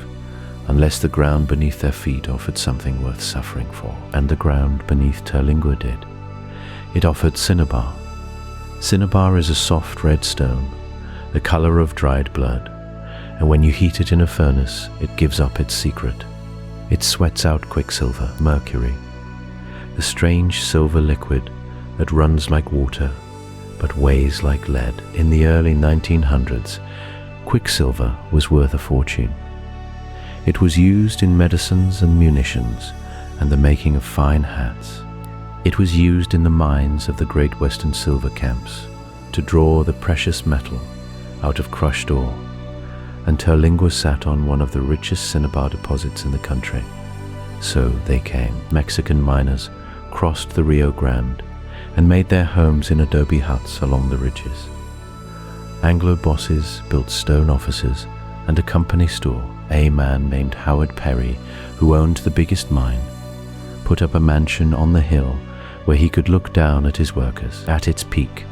unless the ground beneath their feet offered something worth suffering for. And the ground beneath Terlingua did. It offered cinnabar. Cinnabar is a soft red stone, the color of dried blood, and when you heat it in a furnace, it gives up its secret. It sweats out quicksilver, mercury, the strange silver liquid that runs like water but weighs like lead. In the early 1900s, quicksilver was worth a fortune. It was used in medicines and munitions and the making of fine hats. It was used in the mines of the Great Western Silver Camps to draw the precious metal out of crushed ore, and Terlingua sat on one of the richest cinnabar deposits in the country. So they came. Mexican miners crossed the Rio Grande and made their homes in adobe huts along the ridges. Anglo bosses built stone offices and a company store. A man named Howard Perry, who owned the biggest mine, put up a mansion on the hill where he could look down at his workers. At its peak,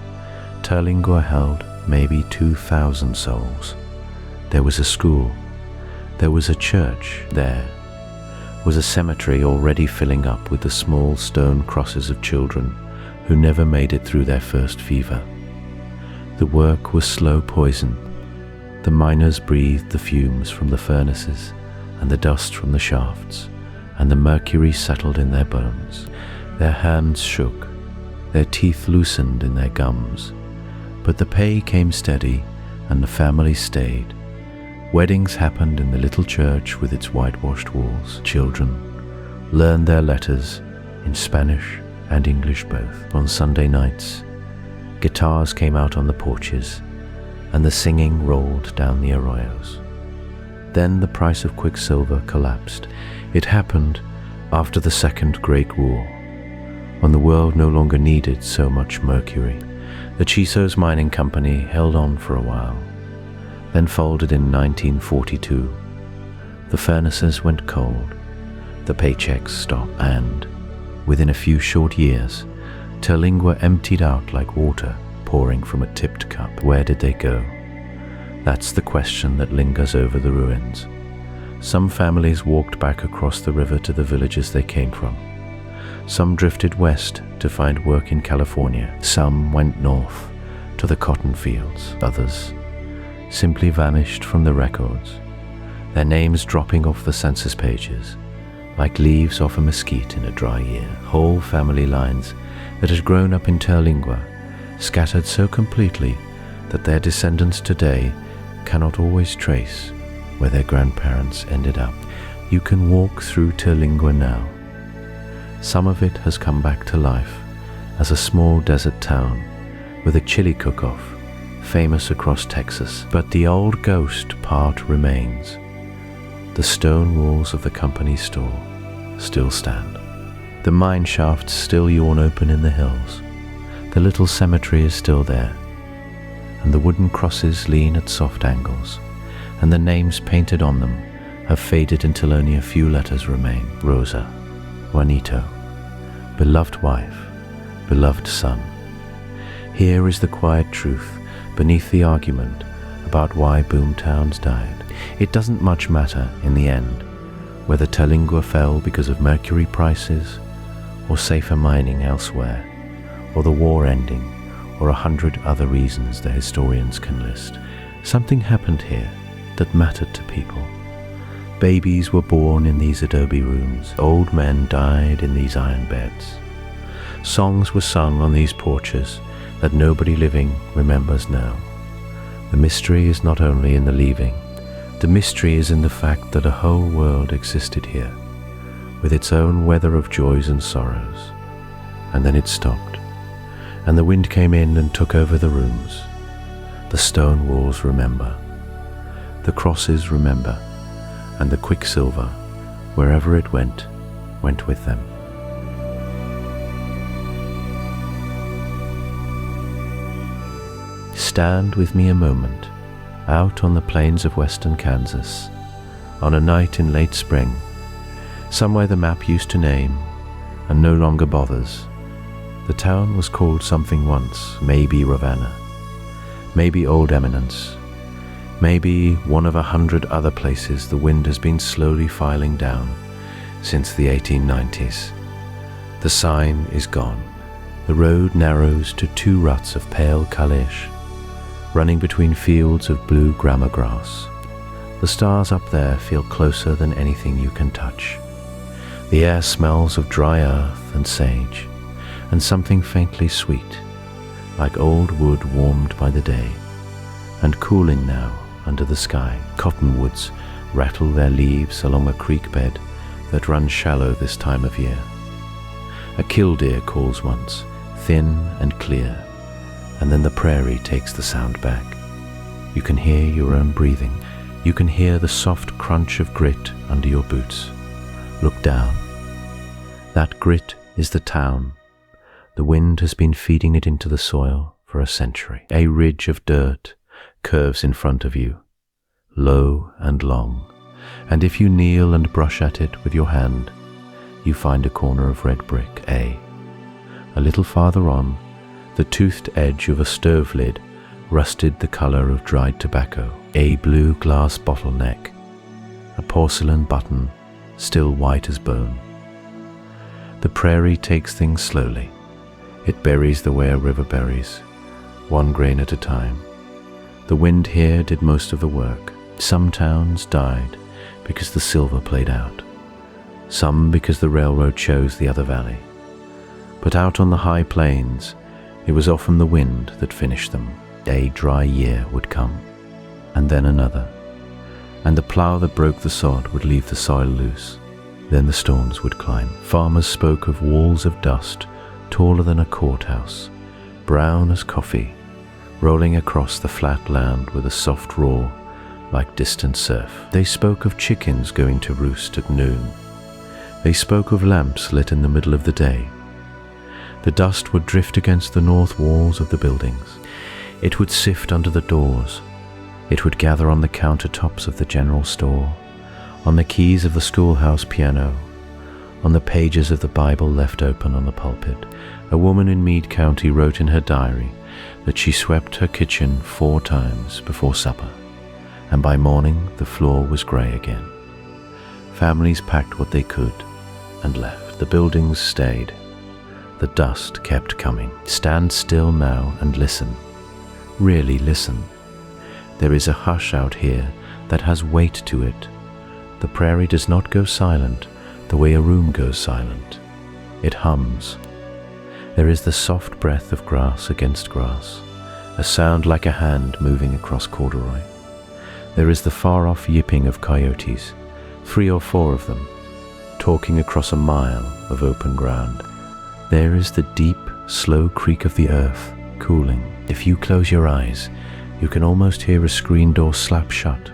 Terlingua held maybe 2,000 souls. There was a school, there was a church, there was a cemetery already filling up with the small stone crosses of children who never made it through their first fever. The work was slow poison. The miners breathed the fumes from the furnaces and the dust from the shafts, and the mercury settled in their bones. Their hands shook, their teeth loosened in their gums, but the pay came steady and the family stayed. Weddings happened in the little church with its whitewashed walls. Children learned their letters in Spanish and English both. On Sunday nights, guitars came out on the porches and the singing rolled down the arroyos. Then the price of quicksilver collapsed. It happened after the Second Great War, when the world no longer needed so much mercury. The Chisos Mining Company held on for a while, then folded in 1942. The furnaces went cold, the paychecks stopped, and within a few short years, Terlingua emptied out like water pouring from a tipped cup. Where did they go? That's the question that lingers over the ruins. Some families walked back across the river to the villages they came from. Some drifted west to find work in California. Some went north to the cotton fields. Others simply vanished from the records, their names dropping off the census pages like leaves off a mesquite in a dry year. Whole family lines that had grown up in Terlingua scattered so completely that their descendants today cannot always trace where their grandparents ended up. You can walk through Terlingua now. Some of it has come back to life as a small desert town with a chili cook-off famous across Texas, but the old ghost part remains. The stone walls of the company store still stand. The mine shafts still yawn open in the hills. The little cemetery is still there, and the wooden crosses lean at soft angles, and the names painted on them have faded until only a few letters remain. Rosa, Juanito, beloved wife, beloved son. Here is the quiet truth beneath the argument about why boomtowns died. It doesn't much matter in the end whether Terlingua fell because of mercury prices or safer mining elsewhere, or the war ending, or 100 other reasons the historians can list. Something happened here that mattered to people. Babies were born in these adobe rooms. Old men died in these iron beds. Songs were sung on these porches that nobody living remembers now. The mystery is not only in the leaving. The mystery is in the fact that a whole world existed here, with its own weather of joys and sorrows. And then it stopped, and the wind came in and took over the rooms. The stone walls remember, the crosses remember, and the quicksilver, wherever it went with them. Stand with me a moment, out on the plains of western Kansas, on a night in late spring, somewhere the map used to name and no longer bothers. The town was called something once, maybe Ravenna, maybe Old Eminence, maybe one of 100 other places the wind has been slowly filing down since the 1890s. The sign is gone. The road narrows to 2 ruts of pale calish, running between fields of blue grama grass. The stars up there feel closer than anything you can touch. The air smells of dry earth and sage, and something faintly sweet, like old wood warmed by the day, and cooling now under the sky. Cottonwoods rattle their leaves along a creek bed that runs shallow this time of year. A killdeer calls once, thin and clear, and then the prairie takes the sound back. You can hear your own breathing. You can hear the soft crunch of grit under your boots. Look down. That grit is the town. The wind has been feeding it into the soil for a century. A ridge of dirt curves in front of you, low and long, and if you kneel and brush at it with your hand, you find a corner of red brick. A little farther on, the toothed edge of a stove lid rusted the color of dried tobacco. A blue glass bottle neck, a porcelain button still white as bone. The prairie takes things slowly. It buries the way a river buries, one grain at a time. The wind here did most of the work. Some towns died because the silver played out, some because the railroad chose the other valley. But out on the high plains, it was often the wind that finished them. A dry year would come, and then another, and the plough that broke the sod would leave the soil loose. Then the storms would climb. Farmers spoke of walls of dust taller than a courthouse, brown as coffee, rolling across the flat land with a soft roar like distant surf. They spoke of chickens going to roost at noon. They spoke of lamps lit in the middle of the day. The dust would drift against the north walls of the buildings. It would sift under the doors. It would gather on the countertops of the general store, on the keys of the schoolhouse piano, on the pages of the Bible left open on the pulpit. A woman in Meade County wrote in her diary that she swept her kitchen 4 times before supper, and by morning the floor was grey again. Families packed what they could and left. The buildings stayed. The dust kept coming. Stand still now and listen. Really listen. There is a hush out here that has weight to it. The prairie does not go silent the way a room goes silent. It hums. There is the soft breath of grass against grass, a sound like a hand moving across corduroy. There is the far-off yipping of coyotes, 3 or 4 of them, talking across a mile of open ground. There is the deep, slow creak of the earth, cooling. If you close your eyes, you can almost hear a screen door slap shut,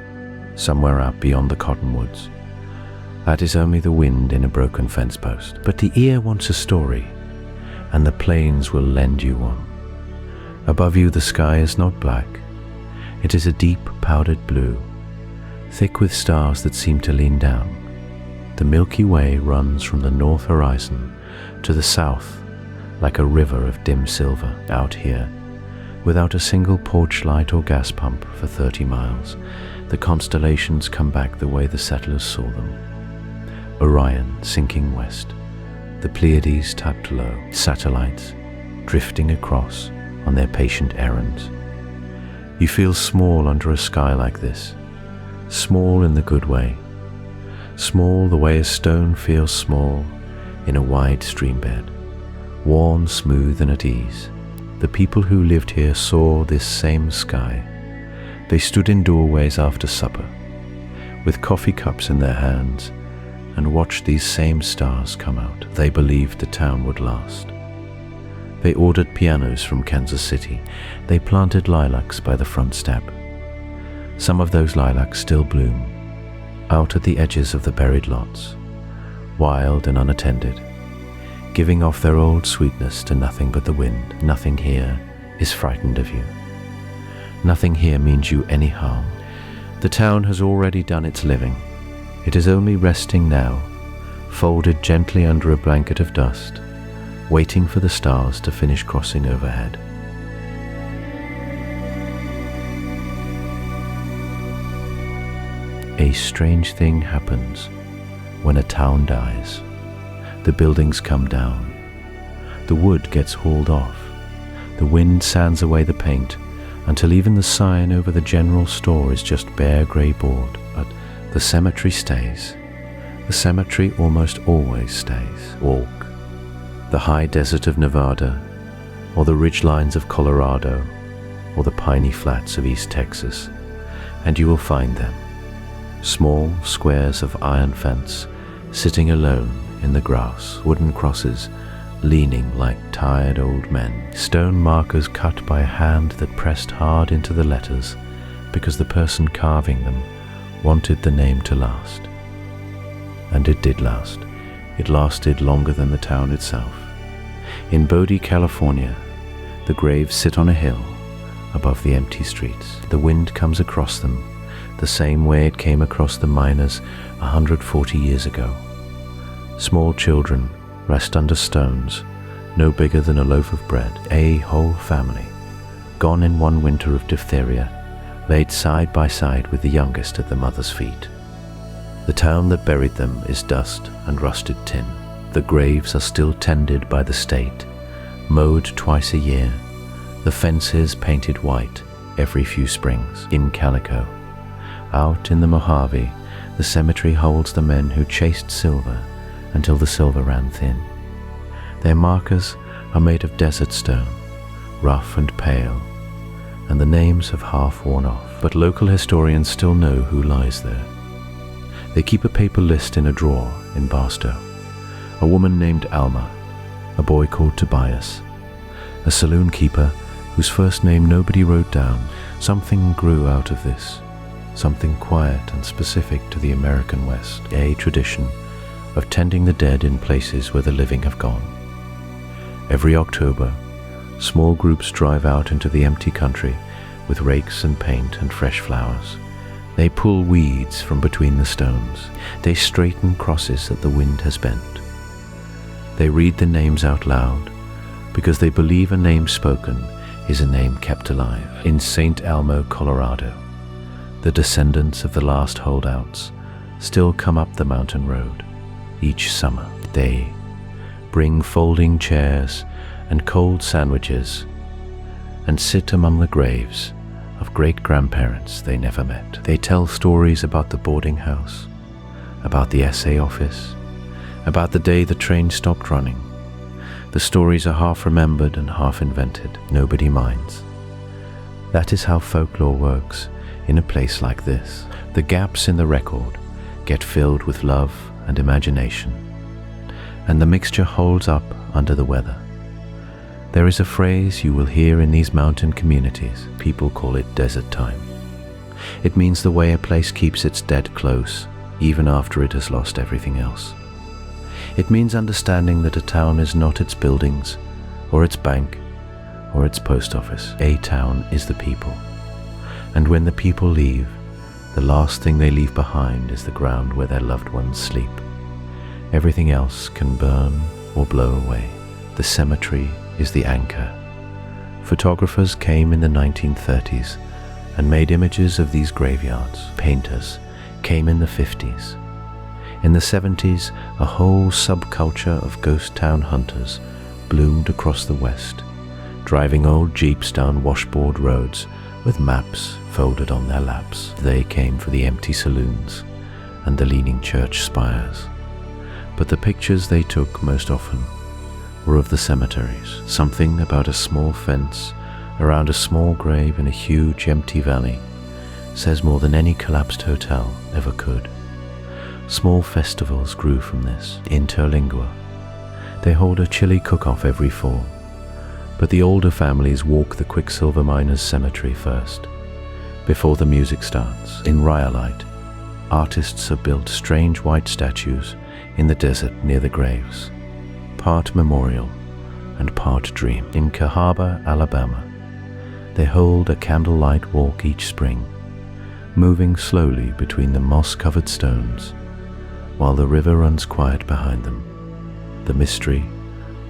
somewhere out beyond the cottonwoods. That is only the wind in a broken fence post. But the ear wants a story, and the plains will lend you one. Above you the sky is not black. It is a deep powdered blue, thick with stars that seem to lean down. The Milky Way runs from the north horizon to the south like a river of dim silver. Out here, without a single porch light or gas pump for 30 miles, the constellations come back the way the settlers saw them. Orion sinking west, the Pleiades tapped low, satellites drifting across on their patient errands. You feel small under a sky like this, small in the good way, small the way a stone feels small in a wide stream bed, worn smooth and at ease. The people who lived here saw this same sky. They stood in doorways after supper, with coffee cups in their hands, and watched these same stars come out. They believed the town would last. They ordered pianos from Kansas City. They planted lilacs by the front step. Some of those lilacs still bloom, out at the edges of the buried lots, wild and unattended, giving off their old sweetness to nothing but the wind. Nothing here is frightened of you. Nothing here means you any harm. The town has already done its living. It is only resting now, folded gently under a blanket of dust, waiting for the stars to finish crossing overhead. A strange thing happens when a town dies. The buildings come down. The wood gets hauled off. The wind sands away the paint until even the sign over the general store is just bare grey board. But the cemetery stays. The cemetery almost always stays. Walk the high desert of Nevada, or the ridgelines of Colorado, or the piney flats of East Texas, and you will find them. Small squares of iron fence, sitting alone in the grass, wooden crosses, leaning like tired old men, stone markers cut by a hand that pressed hard into the letters because the person carving them wanted the name to last. And it did last. It lasted longer than the town itself. In Bodie, California, the graves sit on a hill above the empty streets. The wind comes across them the same way it came across the miners 140 years ago. Small children rest under stones no bigger than a loaf of bread. A whole family, gone in one winter of diphtheria, laid side by side with the youngest at the mother's feet. The town that buried them is dust and rusted tin. The graves are still tended by the state, mowed twice a year, the fences painted white every few springs. In Kennecott, out in the Mojave, the cemetery holds the men who chased silver until the silver ran thin. Their markers are made of desert stone, rough and pale, and the names have half worn off, but local historians still know who lies there. They keep a paper list in a drawer in Barstow. A woman named Alma, a boy called Tobias, a saloon keeper whose first name nobody wrote down. Something grew out of this, something quiet and specific to the American West, a tradition of tending the dead in places where the living have gone. Every October, small groups drive out into the empty country with rakes and paint and fresh flowers. They pull weeds from between the stones. They straighten crosses that the wind has bent. They read the names out loud because they believe a name spoken is a name kept alive. In St. Elmo, Colorado, the descendants of the last holdouts still come up the mountain road each summer. They bring folding chairs and cold sandwiches and sit among the graves of great-grandparents they never met. They tell stories about the boarding house, about the Assay office, about the day the train stopped running. The stories are half remembered and half invented. Nobody minds. That is how folklore works in a place like this. The gaps in the record get filled with love and imagination, and the mixture holds up under the weather. There is a phrase you will hear in these mountain communities. People call it desert time. It means the way a place keeps its dead close, even after it has lost everything else. It means understanding that a town is not its buildings, or its bank, or its post office. A town is the people. And when the people leave, the last thing they leave behind is the ground where their loved ones sleep. Everything else can burn or blow away. The cemetery is the anchor. Photographers came in the 1930s and made images of these graveyards. Painters came in the 50s. In the 70s, a whole subculture of ghost town hunters bloomed across the West, driving old jeeps down washboard roads with maps folded on their laps. They came for the empty saloons and the leaning church spires. But the pictures they took most often were of the cemeteries. Something about a small fence around a small grave in a huge empty valley says more than any collapsed hotel ever could. Small festivals grew from this. In Terlingua, they hold a chili cook-off every fall, but the older families walk the Quicksilver miners' cemetery first, before the music starts. In Rhyolite, artists have built strange white statues in the desert near the graves, part memorial and part dream. In Cahaba, Alabama, they hold a candlelight walk each spring, moving slowly between the moss-covered stones, while the river runs quiet behind them. The mystery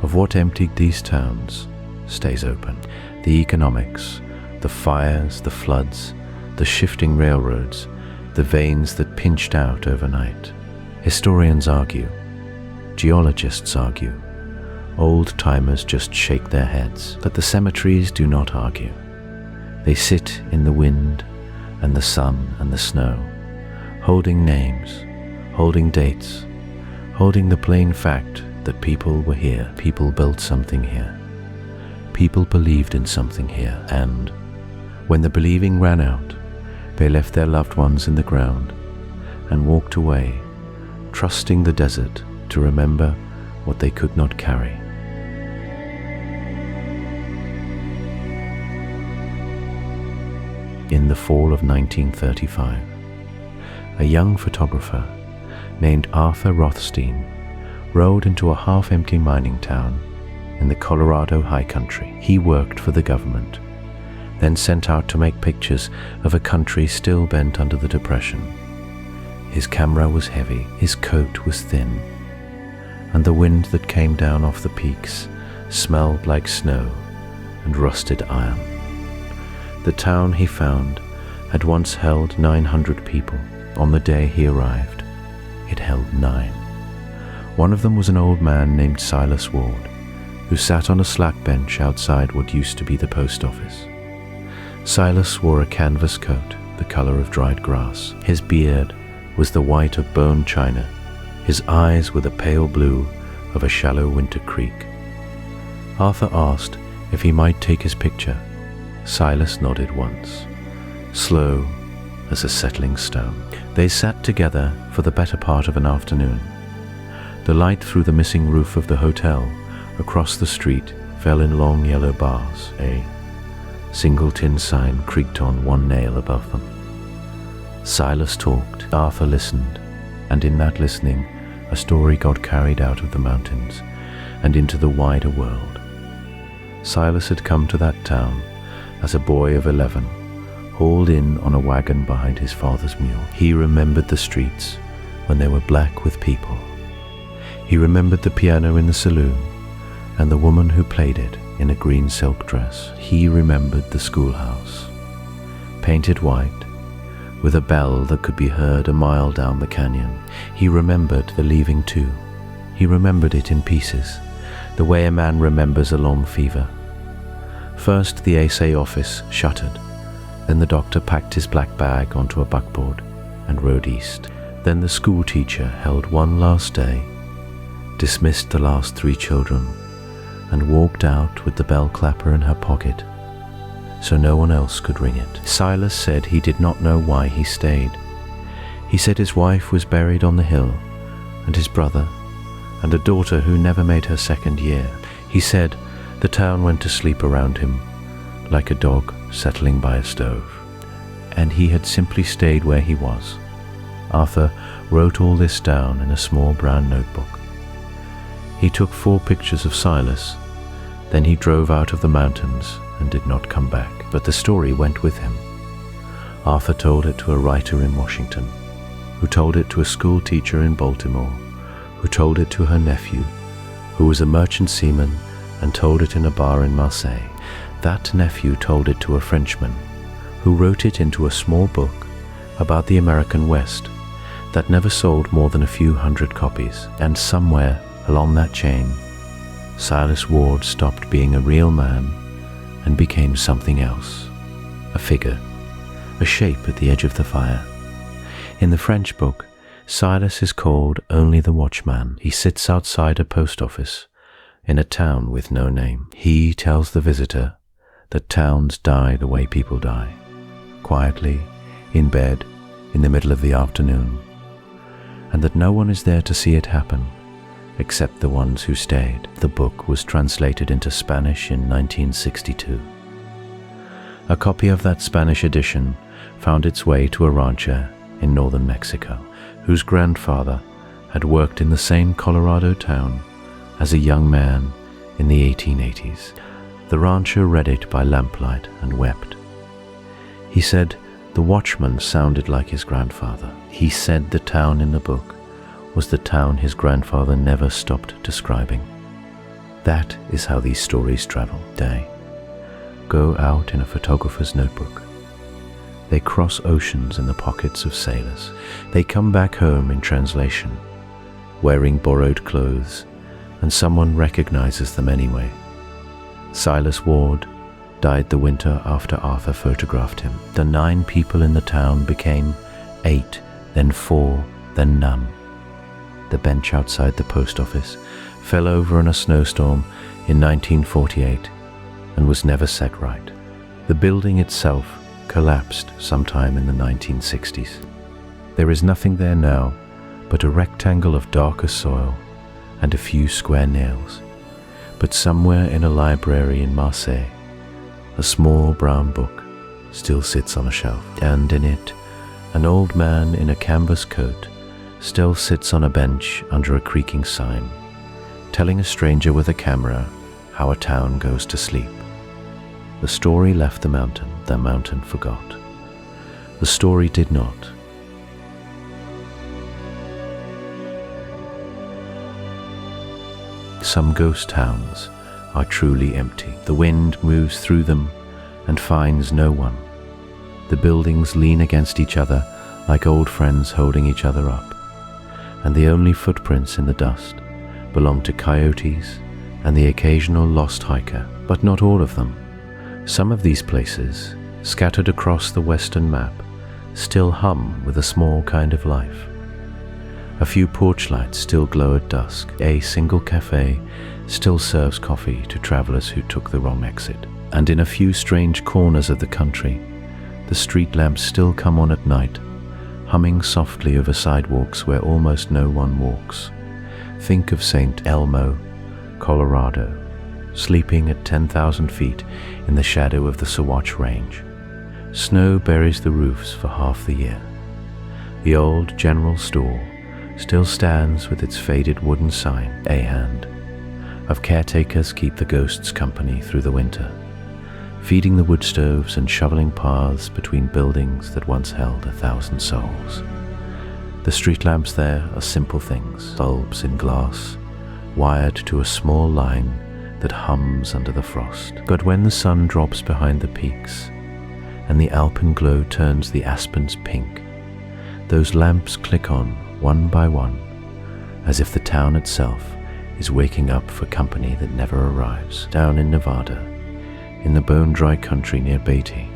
of what emptied these towns stays open. The economics, the fires, the floods, the shifting railroads, the veins that pinched out overnight. Historians argue, geologists argue, old-timers just shake their heads, but the cemeteries do not argue. They sit in the wind and the sun and the snow, holding names, holding dates, holding the plain fact that people were here, people built something here, people believed in something here, and when the believing ran out, they left their loved ones in the ground and walked away, trusting the desert to remember what they could not carry. In the fall of 1935, a young photographer named Arthur Rothstein rode into a half-empty mining town in the Colorado high country. He worked for the government, then sent out to make pictures of a country still bent under the Depression. His camera was heavy, his coat was thin, and the wind that came down off the peaks smelled like snow and rusted iron. The town he found had once held 900 people. On the day he arrived, it held 9. One of them was an old man named Silas Ward, who sat on a slack bench outside what used to be the post office. Silas wore a canvas coat, the color of dried grass. His beard was the white of bone china. His eyes were the pale blue of a shallow winter creek. Arthur asked if he might take his picture. Silas nodded once, slow as a settling stone. They sat together for the better part of an afternoon. The light through the missing roof of the hotel across the street fell in long yellow bars. A single tin sign creaked on one nail above them. Silas talked, Arthur listened, and in that listening, a story got carried out of the mountains and into the wider world. Silas had come to that town as a boy of 11, hauled in on a wagon behind his father's mule. He remembered the streets when they were black with people. He remembered the piano in the saloon and the woman who played it in a green silk dress. He remembered the schoolhouse, painted white, with a bell that could be heard a mile down the canyon. He remembered the leaving too. He remembered it in pieces, the way a man remembers a long fever. First the Assay office shuttered, then the doctor packed his black bag onto a buckboard and rode east. Then the schoolteacher held one last day, dismissed the last 3 children, and walked out with the bell clapper in her pocket, so no one else could ring it. Silas said he did not know why he stayed. He said his wife was buried on the hill, and his brother, and a daughter who never made her 2nd year. He said the town went to sleep around him, like a dog settling by a stove, and he had simply stayed where he was. Arthur wrote all this down in a small brown notebook. He took 4 pictures of Silas, then he drove out of the mountains and did not come back, but the story went with him. Arthur told it to a writer in Washington, who told it to a school teacher in Baltimore, who told it to her nephew, who was a merchant seaman and told it in a bar in Marseille. That nephew told it to a Frenchman, who wrote it into a small book about the American West that never sold more than a few hundred copies. And somewhere along that chain, Silas Ward stopped being a real man and became something else, a figure, a shape at the edge of the fire. In the French book, Silas is called only the Watchman. He sits outside a post office in a town with no name. He tells the visitor that towns die the way people die, quietly, in bed, in the middle of the afternoon, and that no one is there to see it happen, except the ones who stayed. The book was translated into Spanish in 1962. A copy of that Spanish edition found its way to a rancher in northern Mexico, whose grandfather had worked in the same Colorado town as a young man in the 1880s. The rancher read it by lamplight and wept. He said the watchman sounded like his grandfather. He said the town in the book was the town his grandfather never stopped describing. That is how these stories travel. They go out in a photographer's notebook. They cross oceans in the pockets of sailors. They come back home in translation, wearing borrowed clothes, and someone recognizes them anyway. Silas Ward died the winter after Arthur photographed him. The 9 people in the town became 8, then 4, then none. The bench outside the post office fell over in a snowstorm in 1948 and was never set right. The building itself collapsed sometime in the 1960s. There is nothing there now but a rectangle of darker soil and a few square nails. But somewhere in a library in Marseille, a small brown book still sits on a shelf, and in it, an old man in a canvas coat still sits on a bench under a creaking sign, telling a stranger with a camera how a town goes to sleep. The story left the mountain forgot. The story did not. Some ghost towns are truly empty. The wind moves through them and finds no one. The buildings lean against each other like old friends holding each other up, and the only footprints in the dust belong to coyotes and the occasional lost hiker, but not all of them. Some of these places, scattered across the western map, still hum with a small kind of life. A few porch lights still glow at dusk. A single cafe still serves coffee to travelers who took the wrong exit. And in a few strange corners of the country, the street lamps still come on at night, humming softly over sidewalks where almost no one walks. Think of St. Elmo, Colorado, sleeping at 10,000 feet in the shadow of the Sawatch Range. Snow buries the roofs for half the year. The old general store still stands with its faded wooden sign, A hand, of caretakers keep the ghosts company through the winter, feeding the wood stoves and shoveling paths between buildings that once held 1,000 souls. The street lamps there are simple things, bulbs in glass, wired to a small line that hums under the frost. But when the sun drops behind the peaks and the alpenglow turns the aspens pink, those lamps click on one by one, as if the town itself is waking up for company that never arrives. Down in Nevada, in the bone-dry country near Beatty,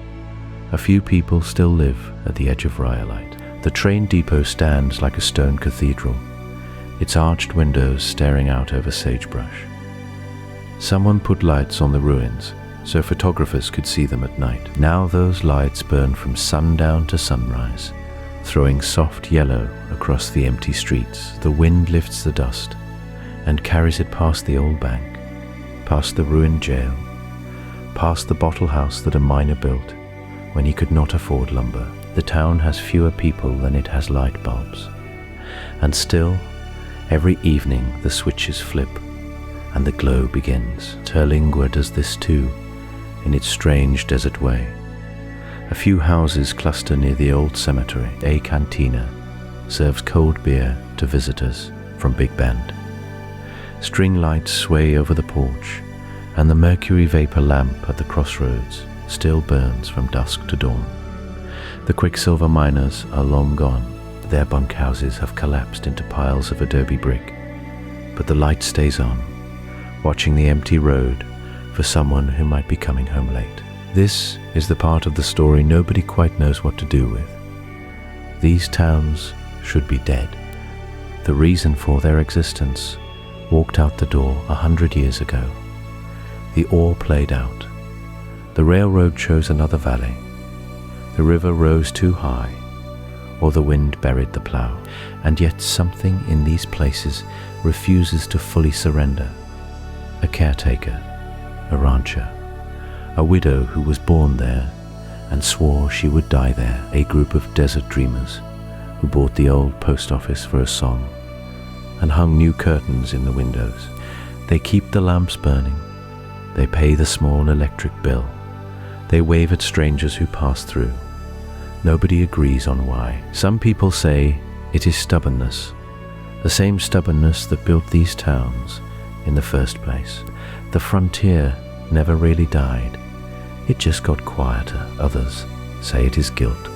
a few people still live at the edge of Rhyolite. The train depot stands like a stone cathedral, its arched windows staring out over sagebrush. Someone put lights on the ruins so photographers could see them at night. Now those lights burn from sundown to sunrise, throwing soft yellow across the empty streets. The wind lifts the dust and carries it past the old bank, past the ruined jail, past the bottle house that a miner built when he could not afford lumber. The town has fewer people than it has light bulbs, and still, every evening the switches flip and the glow begins. Terlingua does this too, in its strange desert way. A few houses cluster near the old cemetery. A cantina serves cold beer to visitors from Big Bend. String lights sway over the porch, and the mercury vapor lamp at the crossroads still burns from dusk to dawn. The Quicksilver miners are long gone. Their bunkhouses have collapsed into piles of adobe brick, but the light stays on, watching the empty road for someone who might be coming home late. This is the part of the story nobody quite knows what to do with. These towns should be dead. The reason for their existence walked out the door 100 years ago. The ore played out. The railroad chose another valley. The river rose too high, or the wind buried the plow. And yet something in these places refuses to fully surrender. A caretaker, a rancher, a widow who was born there and swore she would die there. A group of desert dreamers who bought the old post office for a song and hung new curtains in the windows. They keep the lamps burning. They pay the small electric bill. They wave at strangers who pass through. Nobody agrees on why. Some people say it is stubbornness, the same stubbornness that built these towns in the first place. The frontier never really died. It just got quieter. Others say it is guilt,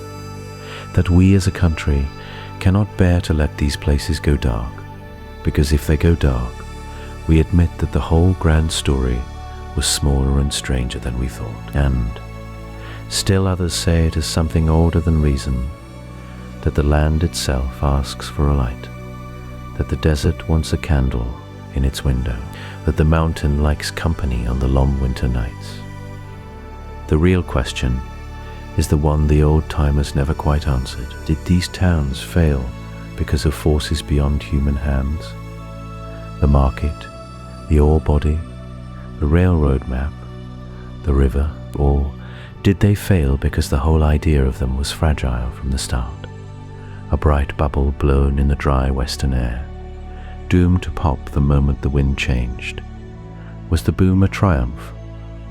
that we as a country cannot bear to let these places go dark, because if they go dark, we admit that the whole grand story was smaller and stranger than we thought. And still others say it is something older than reason, that the land itself asks for a light, that the desert wants a candle in its window, that the mountain likes company on the long winter nights. The real question is the one the old-timers never quite answered. Did these towns fail because of forces beyond human hands? The market, the ore body, the railroad map, the river, or did they fail because the whole idea of them was fragile from the start? A bright bubble blown in the dry western air, doomed to pop the moment the wind changed. Was the boom a triumph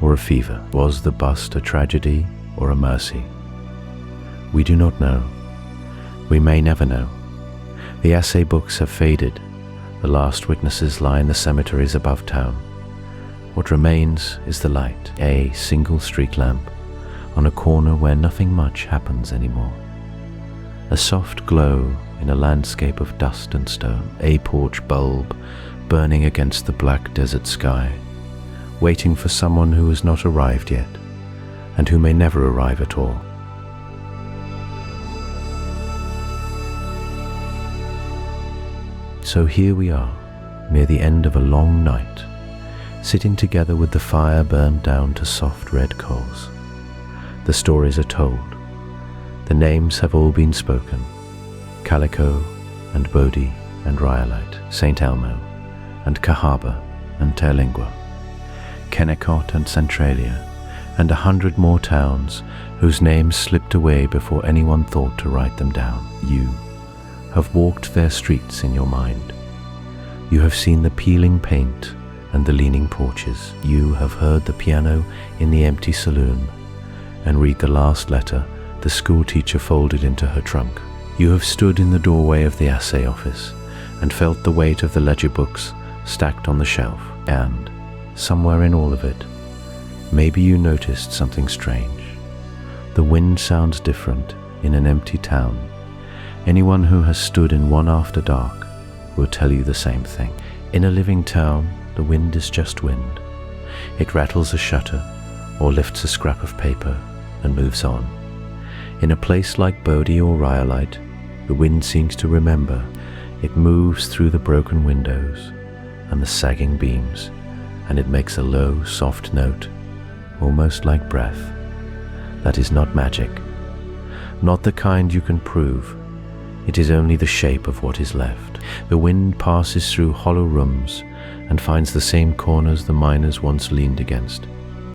or a fever? Was the bust a tragedy or a mercy? We do not know. We may never know. The Assay books have faded. The last witnesses lie in the cemeteries above town. What remains is the light, a single street lamp on a corner where nothing much happens anymore. A soft glow in a landscape of dust and stone, a porch bulb burning against the black desert sky, waiting for someone who has not arrived yet, and who may never arrive at all. So here we are, near the end of a long night, sitting together with the fire burned down to soft red coals. The stories are told. The names have all been spoken. Calico and Bodie and Rhyolite, St. Elmo and Cahaba and Terlingua, Kennecott and Centralia, and 100 more towns whose names slipped away before anyone thought to write them down. You have walked their streets in your mind. You have seen the peeling paint and the leaning porches. You have heard the piano in the empty saloon and read the last letter the schoolteacher folded into her trunk. You have stood in the doorway of the Assay office and felt the weight of the ledger books stacked on the shelf. And, somewhere in all of it, maybe you noticed something strange. The wind sounds different in an empty town. Anyone who has stood in one after dark will tell you the same thing. In a living town, the wind is just wind. It rattles a shutter or lifts a scrap of paper and moves on. In a place like Bodie or Rhyolite, the wind seems to remember. It moves through the broken windows and the sagging beams, and it makes a low, soft note, almost like breath. That is not magic, not the kind you can prove. It is only the shape of what is left. The wind passes through hollow rooms and finds the same corners the miners once leaned against.